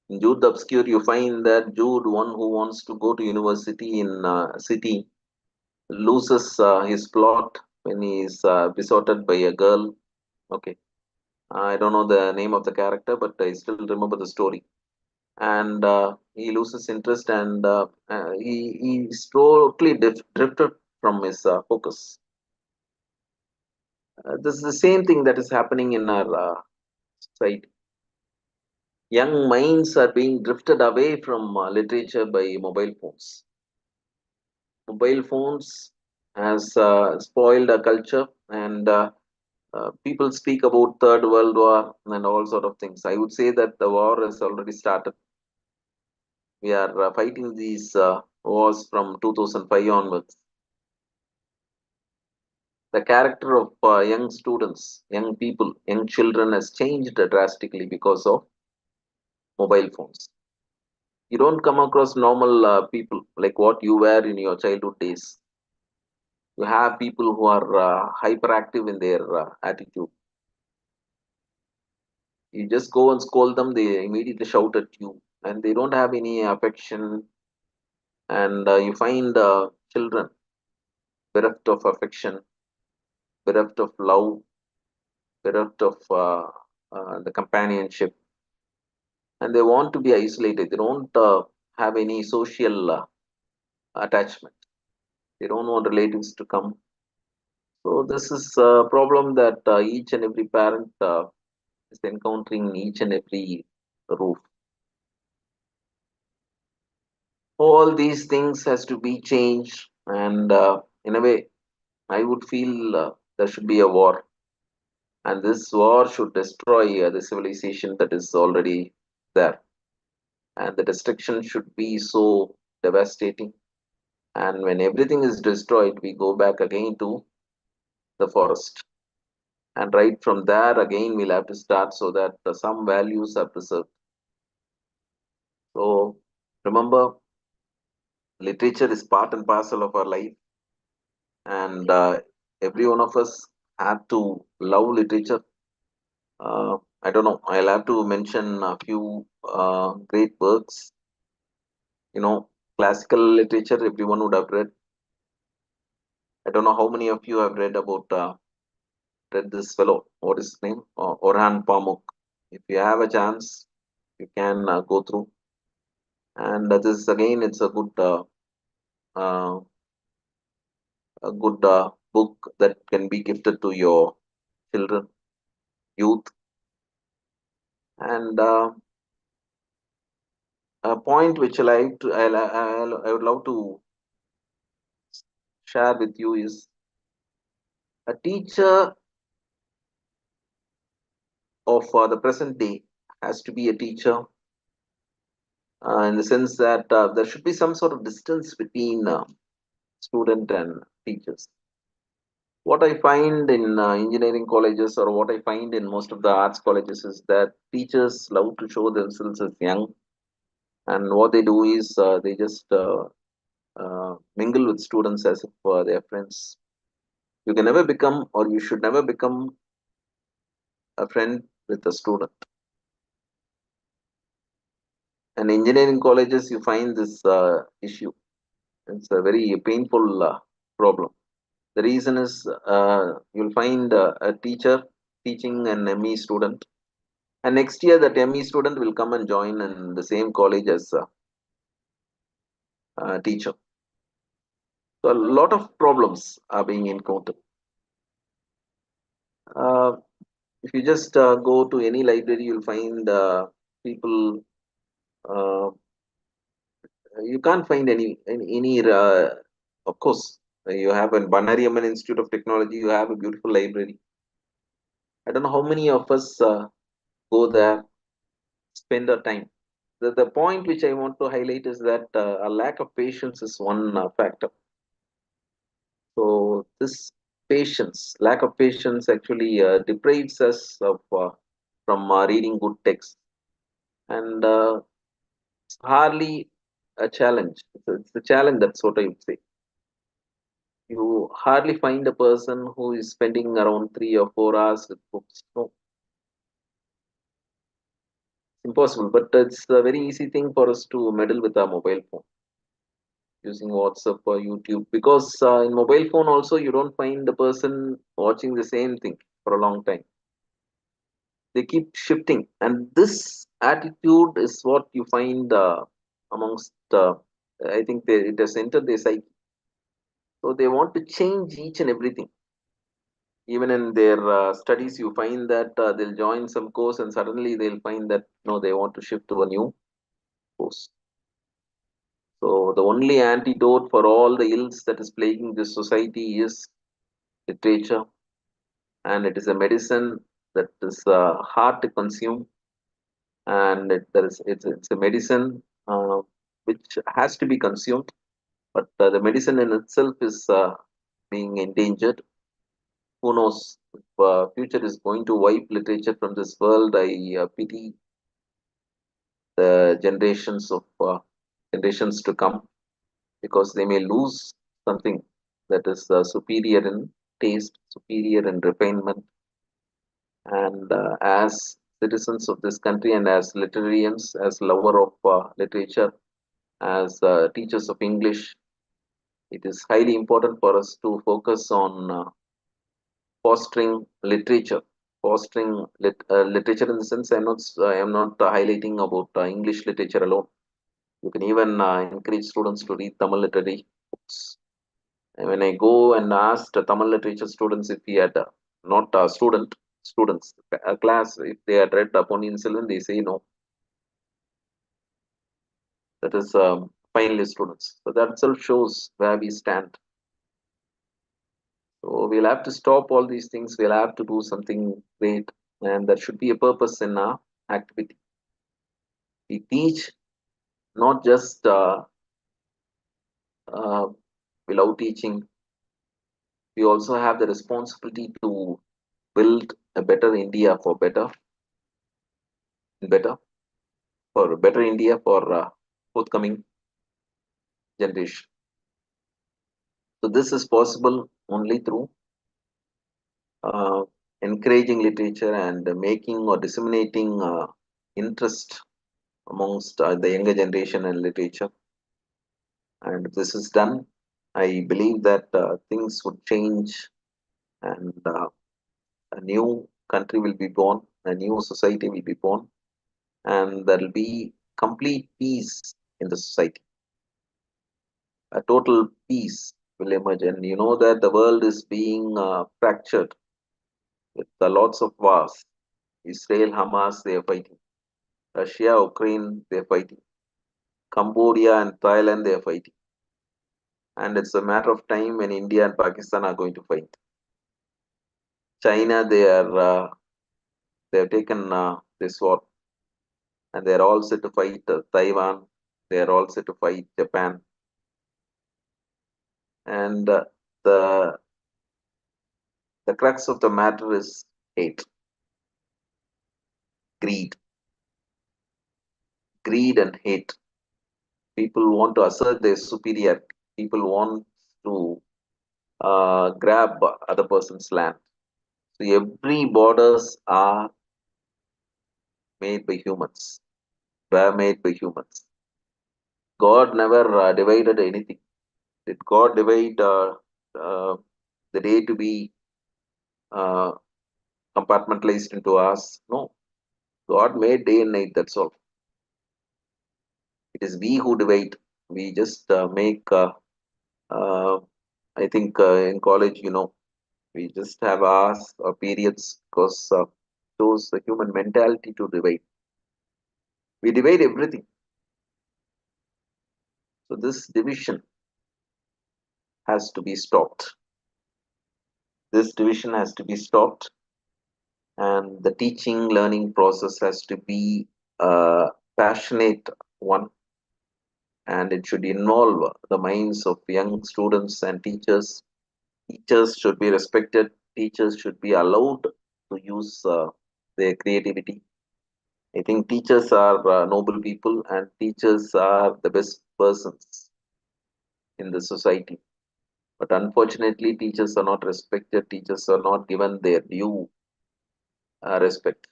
In Jude the Obscure, you find that Jude, one who wants to go to university in city, loses his plot when he is besotted by a girl. Okay, I don't know the name of the character, but I still remember the story. And he loses interest, and he's totally drifted from his focus. This is the same thing that is happening in our society. Young minds are being drifted away from literature by mobile phones. Mobile phones has spoiled a culture, and people speak about Third World War and all sort of things. I would say that the war has already started. We are fighting these wars from 2005 onwards. The character of young students, young people, young children has changed drastically because of mobile phones. You don't come across normal people like what you were in your childhood days. You have people who are hyperactive in their attitude. You just go and scold them, they immediately shout at you, and they don't have any affection. And you find children bereft of affection, bereft of love, bereft of the companionship, and they want to be isolated. They don't have any social attachment. They don't want relatives to come. So this is a problem that each and every parent is encountering in each and every roof. All these things has to be changed, and in a way, I would feel there should be a war, and this war should destroy the civilization that is already there, and the destruction should be so devastating. And when everything is destroyed, we go back again to the forest, and right from there again we'll have to start, so that some values are preserved. So remember, literature is part and parcel of our life, and every one of us have to love literature. I don't know, I'll have to mention a few great works. You know, classical literature everyone would have read. I don't know how many of you have read about read this fellow. What is his name? Orhan Pamuk. If you have a chance, you can go through. And this again, it's uh, a good book that can be gifted to your children, youth. And a point which I would love to share with you is, a teacher of the present day has to be a teacher in the sense that there should be some sort of distance between student and teachers. What I find in engineering colleges, or what I find in most of the arts colleges, is that teachers love to show themselves as young, and what they do is they just mingle with students as if they're friends. You can never become, or you should never become, a friend with a student. And engineering colleges, you find this issue. It's a very painful problem. The reason is, you'll find a teacher teaching an ME student, And next year, that ME student will come and join in the same college as a teacher. So a lot of problems are being encountered. Uh, if you just go to any library, you'll find people. Uh, you can't find any. Of course, you have in Banariaman Institute of Technology. You have a beautiful library. I don't know how many of us go there, spend our time. The point which I want to highlight is that a lack of patience is one factor. So this patience, lack of patience, actually deprives us of from reading good text, and it's hardly a challenge. It's a challenge. That's what I would say. You hardly find a person who is spending around 3 or 4 hours with books. No, impossible. But it's a very easy thing for us to meddle with our mobile phone using WhatsApp or YouTube, because in mobile phone also you don't find the person watching the same thing for a long time. They keep shifting, and this attitude is what you find amongst. I think it has entered their psyche, so they want to change each and everything. Even in their studies, you find that they'll join some course, and suddenly they'll find that no, they want to shift to a new course. So the only antidote for all the ills that is plaguing this society is literature, and it is a medicine that is hard to consume, and it's a medicine which has to be consumed, but the medicine in itself is being endangered. Who knows if future is going to wipe literature from this world? I pity the generations to come, because they may lose something that is superior in taste, superior in refinement, and as citizens of this country, and as literarians, as lover of literature, as teachers of English, it is highly important for us to focus on fostering literature. Fostering literature in the sense, I am not highlighting about English literature alone. You can even encourage students to read Tamil literary books. And when I go and ask the Tamil literature students if he had not a students, a class, if they had read Ponniyin Selvan, they say no. That is finalist students. So that itself shows where we stand. So we'll have to stop all these things. We'll have to do something great, and there should be a purpose in our activity. We teach not just uh, without teaching. We also have the responsibility to build a better India for better, for a better India for forthcoming generation. So this is possible only through uh, encouraging literature and making or disseminating interest amongst the younger generation in literature. And if this is done, I believe that things would change, and a new country will be born, a new society will be born, and there will be complete peace in the society. A total peace will emerge. And you know that the world is being fractured with lots of wars. Israel, Hamas, they are fighting. Russia, Ukraine, they are fighting. Cambodia and Thailand, they are fighting. And it's a matter of time when India and Pakistan are going to fight. China, they have taken this war, and they are all set to fight Taiwan. They are all set to fight Japan. And the the crux of the matter is hate, greed, and hate. People want to assert their superiority. People want to grab other person's land. So every borders are made by humans, were made by humans. God never divided anything. Did God divide uh, the day to be uh, compartmentalized into us? No. God made day and night, that's all. It is we who divide. We just make, uh, I think in college, we just have hours or periods because shows the human mentality to divide. We divide everything. So this division has to be stopped. This division has to be stopped, and the teaching learning process has to be a passionate one, and it should involve the minds of young students and teachers. Teachers should be respected. Teachers should be allowed to use their creativity. I think teachers are noble people, and teachers are the best persons in the society. But unfortunately, teachers are not respected. Teachers are not given their due respect.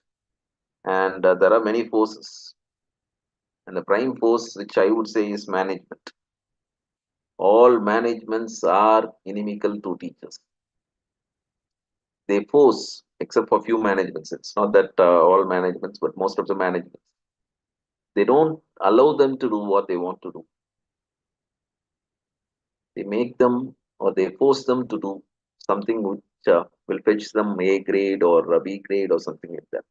And there are many forces. And the prime force, which I would say, is management. All managements are inimical to teachers. They force, except for few managements. It's not that all managements, but most of the managements. They don't allow them to do what they want to do. They make them or they force them to do something which will fetch them A grade or a B grade or something like that.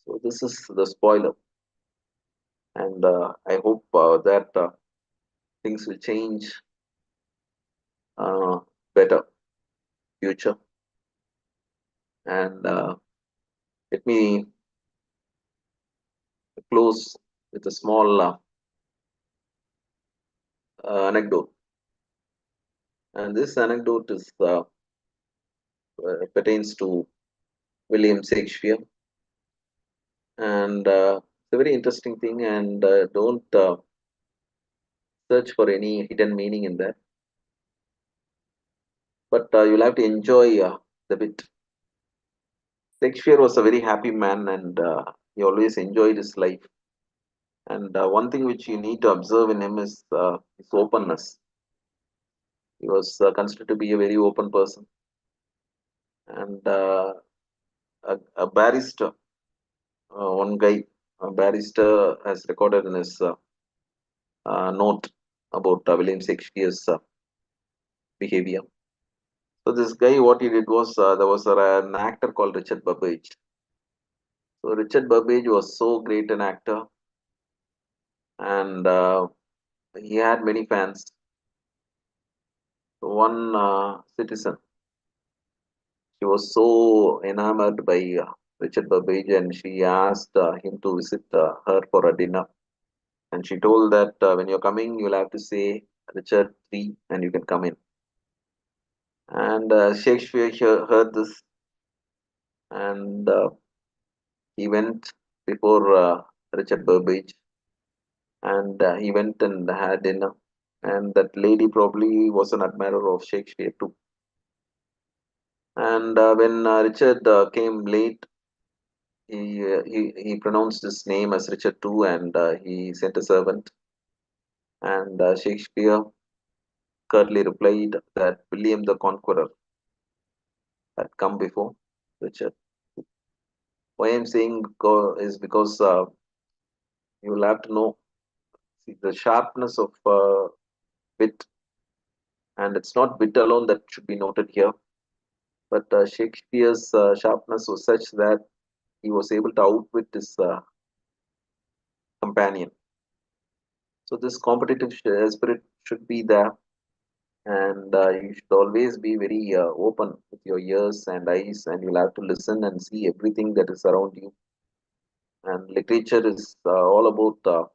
So this is the spoiler, and I hope that things will change uh, better future. And let me close with a small anecdote. And this anecdote is pertains to William Shakespeare, and it's a very interesting thing. And don't search for any hidden meaning in that, but you'll have to enjoy the bit. Shakespeare was a very happy man, and he always enjoyed his life. And one thing which you need to observe in him is his openness. He was considered to be a very open person, and a barrister, one guy, a barrister, has recorded in his note about William Shakespeare's behavior. So this guy, what he did was there was an actor called Richard Burbage. So Richard Burbage was so great an actor, and he had many fans. So one citizen, she was so enamored by Richard Burbage, and she asked him to visit her for a dinner. And she told that when you're coming, you'll have to say Richard 3 and you can come in. And Shakespeare heard this, and he went before Richard Burbage, and he went and had dinner. And that lady probably was an admirer of Shakespeare too. And when Richard came late, he pronounced his name as Richard too, and he sent a servant. And Shakespeare curtly replied that William the Conqueror had come before Richard. Why I'm saying is because you will have to know, see, the sharpness of wit, and it's not wit alone that should be noted here, but Shakespeare's sharpness was such that he was able to outwit his companion. So this competitive spirit should be there, and you should always be very open with your ears and eyes, and you'll have to listen and see everything that is around you. And literature is all about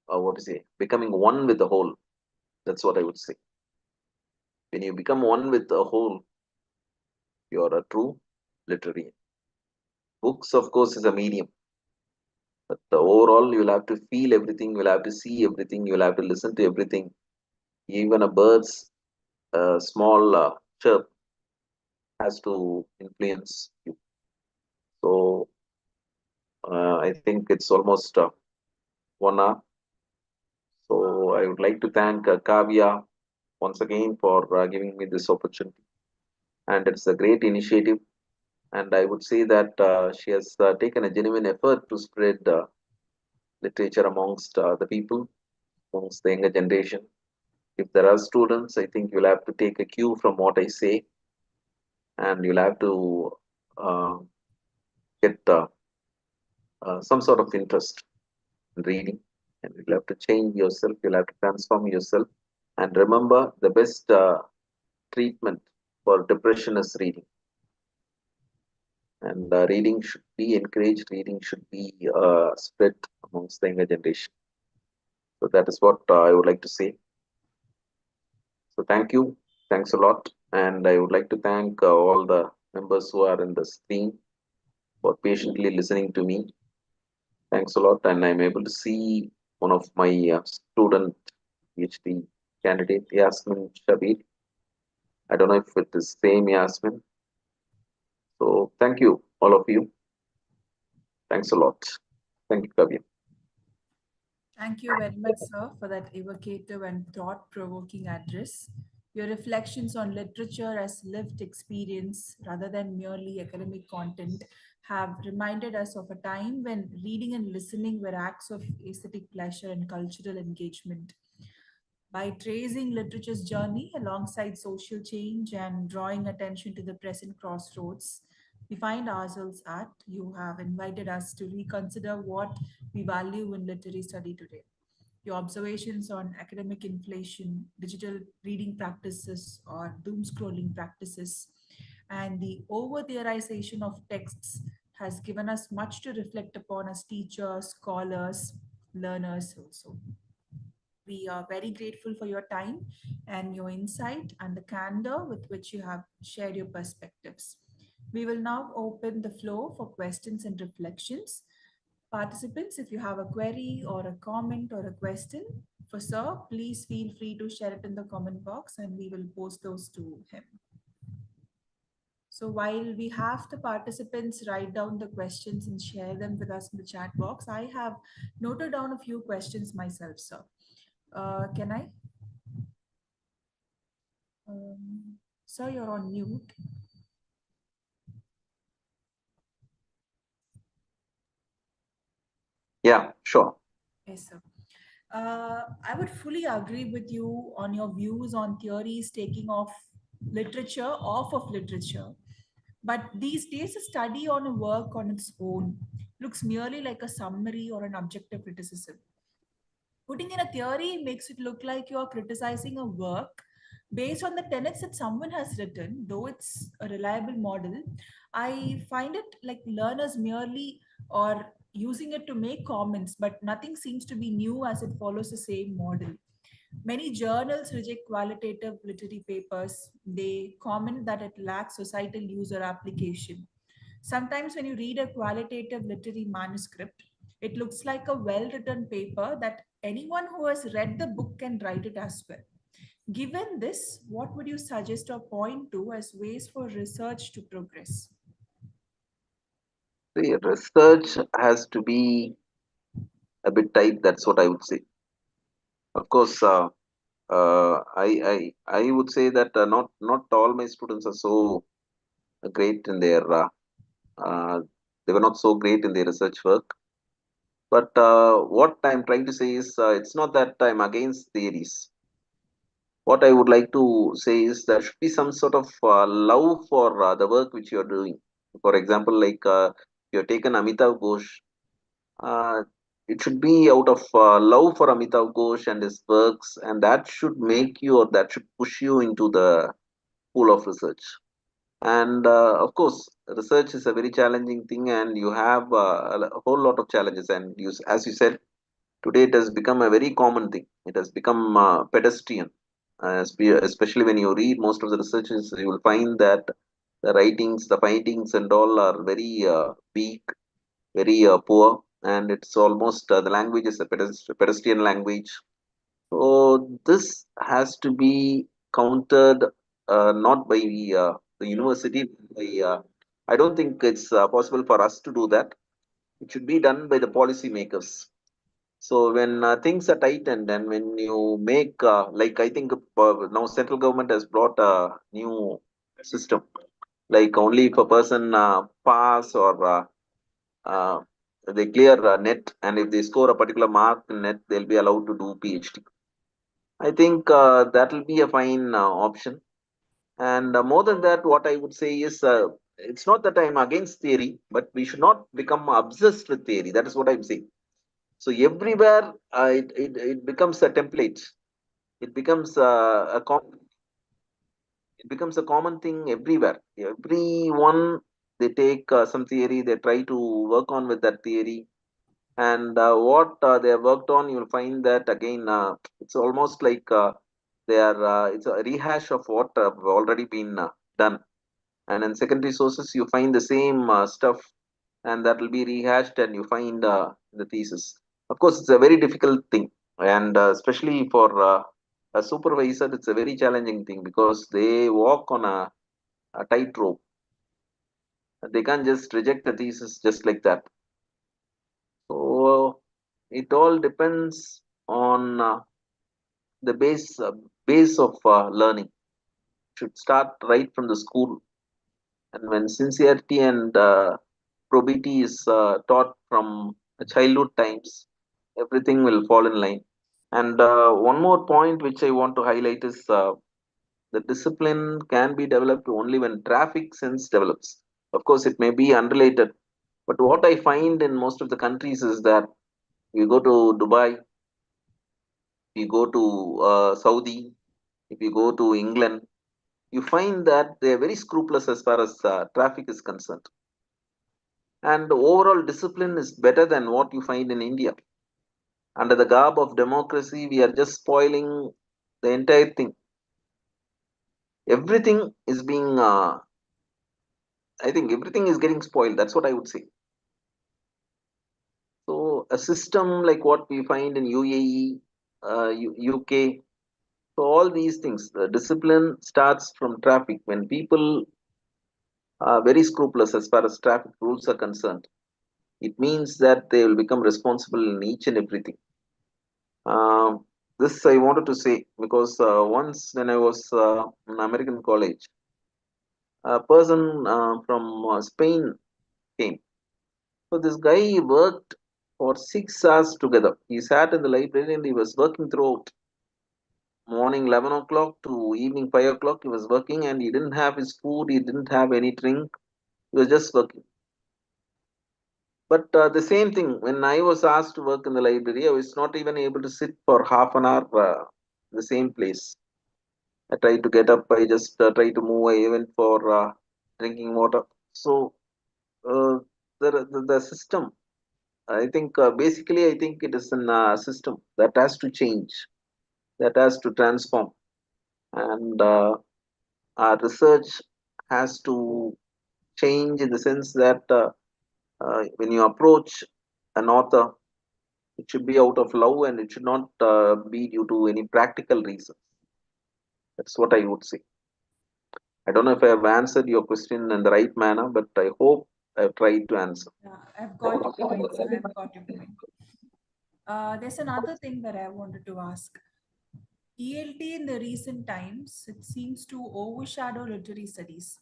what to say, becoming one with the whole. That's what I would say. When you become one with the whole, you're a true literary. Books, of course, is a medium, but overall, you'll have to feel everything, you'll have to see everything, you'll have to listen to everything. Even a bird's small chirp has to influence you. So I think it's almost 1 hour. So I would like to thank Kavya once again for giving me this opportunity. And it's a great initiative. And I would say that she has taken a genuine effort to spread literature amongst the people, amongst the younger generation. If there are students, I think you'll have to take a cue from what I say, and you'll have to uh, get some sort of interest in reading, and you'll have to change yourself, you'll have to transform yourself. And remember, the best treatment for depression is reading. And reading should be encouraged, reading should be spread amongst the younger generation. So that is what I would like to say. So thank you, thanks a lot, and I would like to thank all the members who are in the stream for patiently listening to me. Thanks a lot, and I'm able to see one of my student PhD candidate, Yasmin Shabir. I don't know if it is same Yasmin. So thank you, all of you. Thanks a lot. Thank you, Kavya. Thank you very much, sir, for that evocative and thought provoking address. Your reflections on literature as lived experience rather than merely academic content have reminded us of a time when reading and listening were acts of aesthetic pleasure and cultural engagement. By tracing literature's journey alongside social change and drawing attention to the present crossroads we find ourselves at, you have invited us to reconsider what we value in literary study today. Your observations on academic inflation, digital reading practices or doom scrolling practices, and the over theorization of texts has given us much to reflect upon as teachers, scholars, learners also. We are very grateful for your time and your insight and the candor with which you have shared your perspectives. We will now open the floor for questions and reflections. Participants, if you have a query or a comment or a question for Sir, please feel free to share it in the comment box and we will post those to him. So while we have the participants write down the questions and share them with us in the chat box, I have noted down a few questions myself, sir. Can I? Sir, you're on mute. Yeah, sure. Yes, sir. I would fully agree with you on your views on theories taking off of literature. But these days, a study on a work on its own looks merely like a summary or an objective criticism. Putting in a theory makes it look like you're criticizing a work based on the tenets that someone has written, though it's a reliable model. I find it like learners merely or using it to make comments, but nothing seems to be new as it follows the same model. Many journals reject qualitative literary papers. They comment that it lacks societal use or application. Sometimes, when you read a qualitative literary manuscript, it looks like a well written paper that anyone who has read the book can write it as well. Given this, what would you suggest or point to as ways for research to progress? The research has to be a bit tight. That's what I would say. Of course, I would say that not all my students are so great in their uh, they were not so great in their research work. But what I'm trying to say is it's not that I'm against theories. What I would like to say is there should be some sort of love for the work which you're doing. For example, like you've taken Amitav Ghosh, uh, it should be out of love for Amitav Ghosh and his works, and that should make you or that should push you into the pool of research. And of course, research is a very challenging thing, and you have a whole lot of challenges. And as you said, today it has become a very common thing. It has become pedestrian. Especially when you read most of the researches, you will find that the writings, the findings, and all are very weak, very poor, and it's almost the language is a pedestrian language. So this has to be countered not by the university. I don't think it's possible for us to do that. It should be done by the policymakers. So when things are tightened and when you make, like I think now central government has brought a new system Like only if a person pass or uh, they clear net, and if they score a particular mark in net, they'll be allowed to do PhD. I think that will be a fine option. And more than that, what I would say is it's not that I'm against theory, but we should not become obsessed with theory. That is what I'm saying. So everywhere it becomes a template. It becomes it becomes a common thing everywhere. Everyone, they take some theory, they try to work on with that theory, and what they have worked on, you'll find that again it's almost like they are it's a rehash of what have already been done. And in secondary sources, you find the same stuff, and that will be rehashed, and you find the thesis. Of course, it's a very difficult thing, and especially for a supervisor, it's a very challenging thing because they walk on a tightrope. They can't just reject the thesis just like that. So it all depends on the base of learning. Should start right from the school, and when sincerity and probity is taught from childhood times, everything will fall in line. And one more point which I want to highlight is the discipline can be developed only when traffic sense develops. Of course, it may be unrelated, but what I find in most of the countries is that you go to Dubai, you go to Saudi, if you go to England, you find that they are very scrupulous as far as traffic is concerned. And the overall discipline is better than what you find in India. Under the garb of democracy, we are just spoiling the entire thing. Everything is being, I think everything is getting spoiled. That's what I would say. So, a system like what we find in UAE, UK, so all these things, the discipline starts from traffic. When people are very scrupulous as far as traffic rules are concerned, it means that they will become responsible in each and everything. This I wanted to say because once when I was in American college, a person from Spain came. So this guy worked for 6 hours together. He sat in the library and he was working throughout morning 11 o'clock to evening 5 o'clock. He was working and he didn't have his food. He didn't have any drink. He was just working. But the same thing, when I was asked to work in the library, I was not even able to sit for half an hour in the same place. I try to get up. I just try to move. I went for drinking water. So the system. I think basically I think it is a system that has to change, that has to transform, and our research has to change in the sense that when you approach an author, it should be out of love and it should not be due to any practical reason. That's what I would say. I don't know if I have answered your question in the right manner, but I hope I've tried to answer. Yeah, I've got your point, sir. I've got your point. There's another thing that I wanted to ask. ELT in the recent times, it seems to overshadow literary studies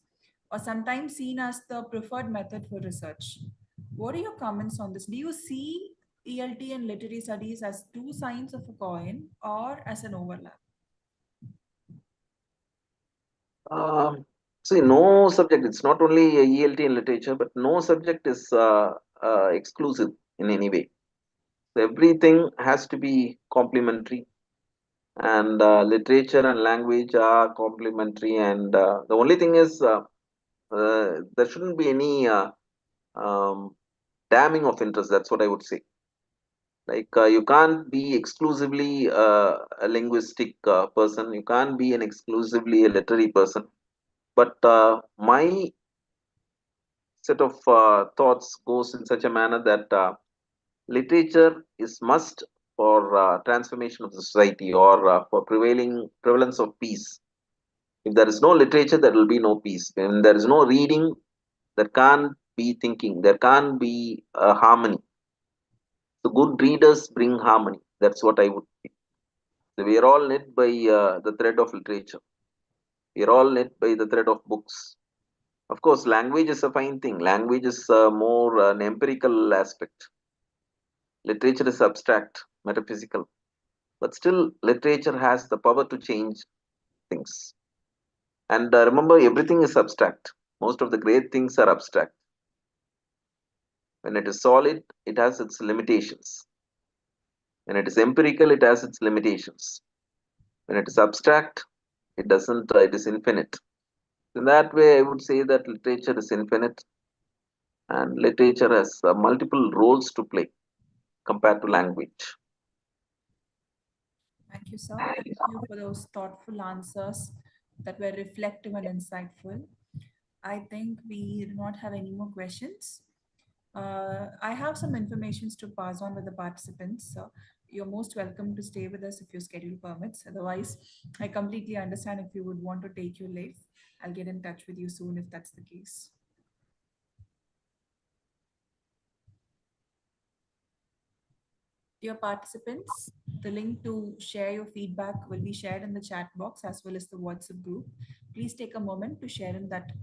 or sometimes seen as the preferred method for research. What are your comments on this? Do you see ELT and literary studies as two sides of a coin or as an overlap? Um, See, no subject, it's not only a ELT in literature, but no subject is exclusive in any way. So everything has to be complementary, and literature and language are complementary. And the only thing is, there shouldn't be any um, damning of interest. That's what I would say. Like, you can't be exclusively a linguistic person, you can't be an exclusively a literary person. But my set of thoughts goes in such a manner that literature is must for transformation of the society or for prevailing prevalence of peace. If there is no literature, there will be no peace. When there is no reading, there can't be thinking. There can't be harmony. So good readers bring harmony. That's what I would say. So we are all knit by the thread of literature. We are all knit by the thread of books. Of course, language is a fine thing. Language is more an empirical aspect. Literature is abstract, metaphysical. But still, literature has the power to change things. And remember, everything is abstract. Most of the great things are abstract. When it is solid, it has its limitations. When it is empirical, it has its limitations. When it is abstract, it doesn't. It is infinite. In that way, I would say that literature is infinite, and literature has multiple roles to play compared to language. Thank you, sir. Thank you for those thoughtful answers that were reflective and insightful. I think we do not have any more questions. I have some informations to pass on with the participants. So you're most welcome to stay with us if your schedule permits. Otherwise, I completely understand if you would want to take your leave. I'll get in touch with you soon if that's the case. Dear participants, the link to share your feedback will be shared in the chat box as well as the WhatsApp group. Please take a moment to share in that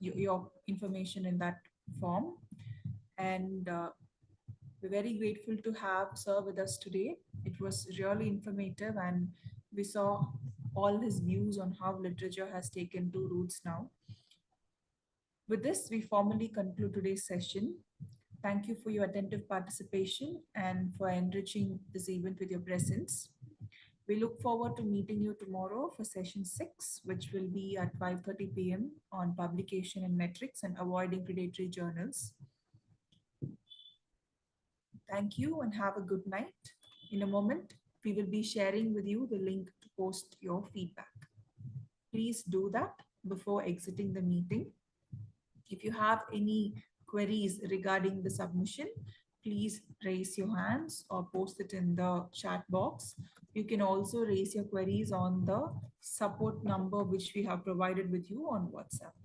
your information in that form. And we're very grateful to have Sir with us today. It was really informative, and we saw all his views on how literature has taken two roots now. With this, we formally conclude today's session. Thank you for your attentive participation and for enriching this event with your presence. We look forward to meeting you tomorrow for session 6, which will be at 5:30 p.m. on publication and metrics and avoiding predatory journals. Thank you and have a good night. In a moment, we will be sharing with you the link to post your feedback. Please do that before exiting the meeting. If you have any queries regarding the submission, please raise your hands or post it in the chat box. You can also raise your queries on the support number which we have provided with you on WhatsApp.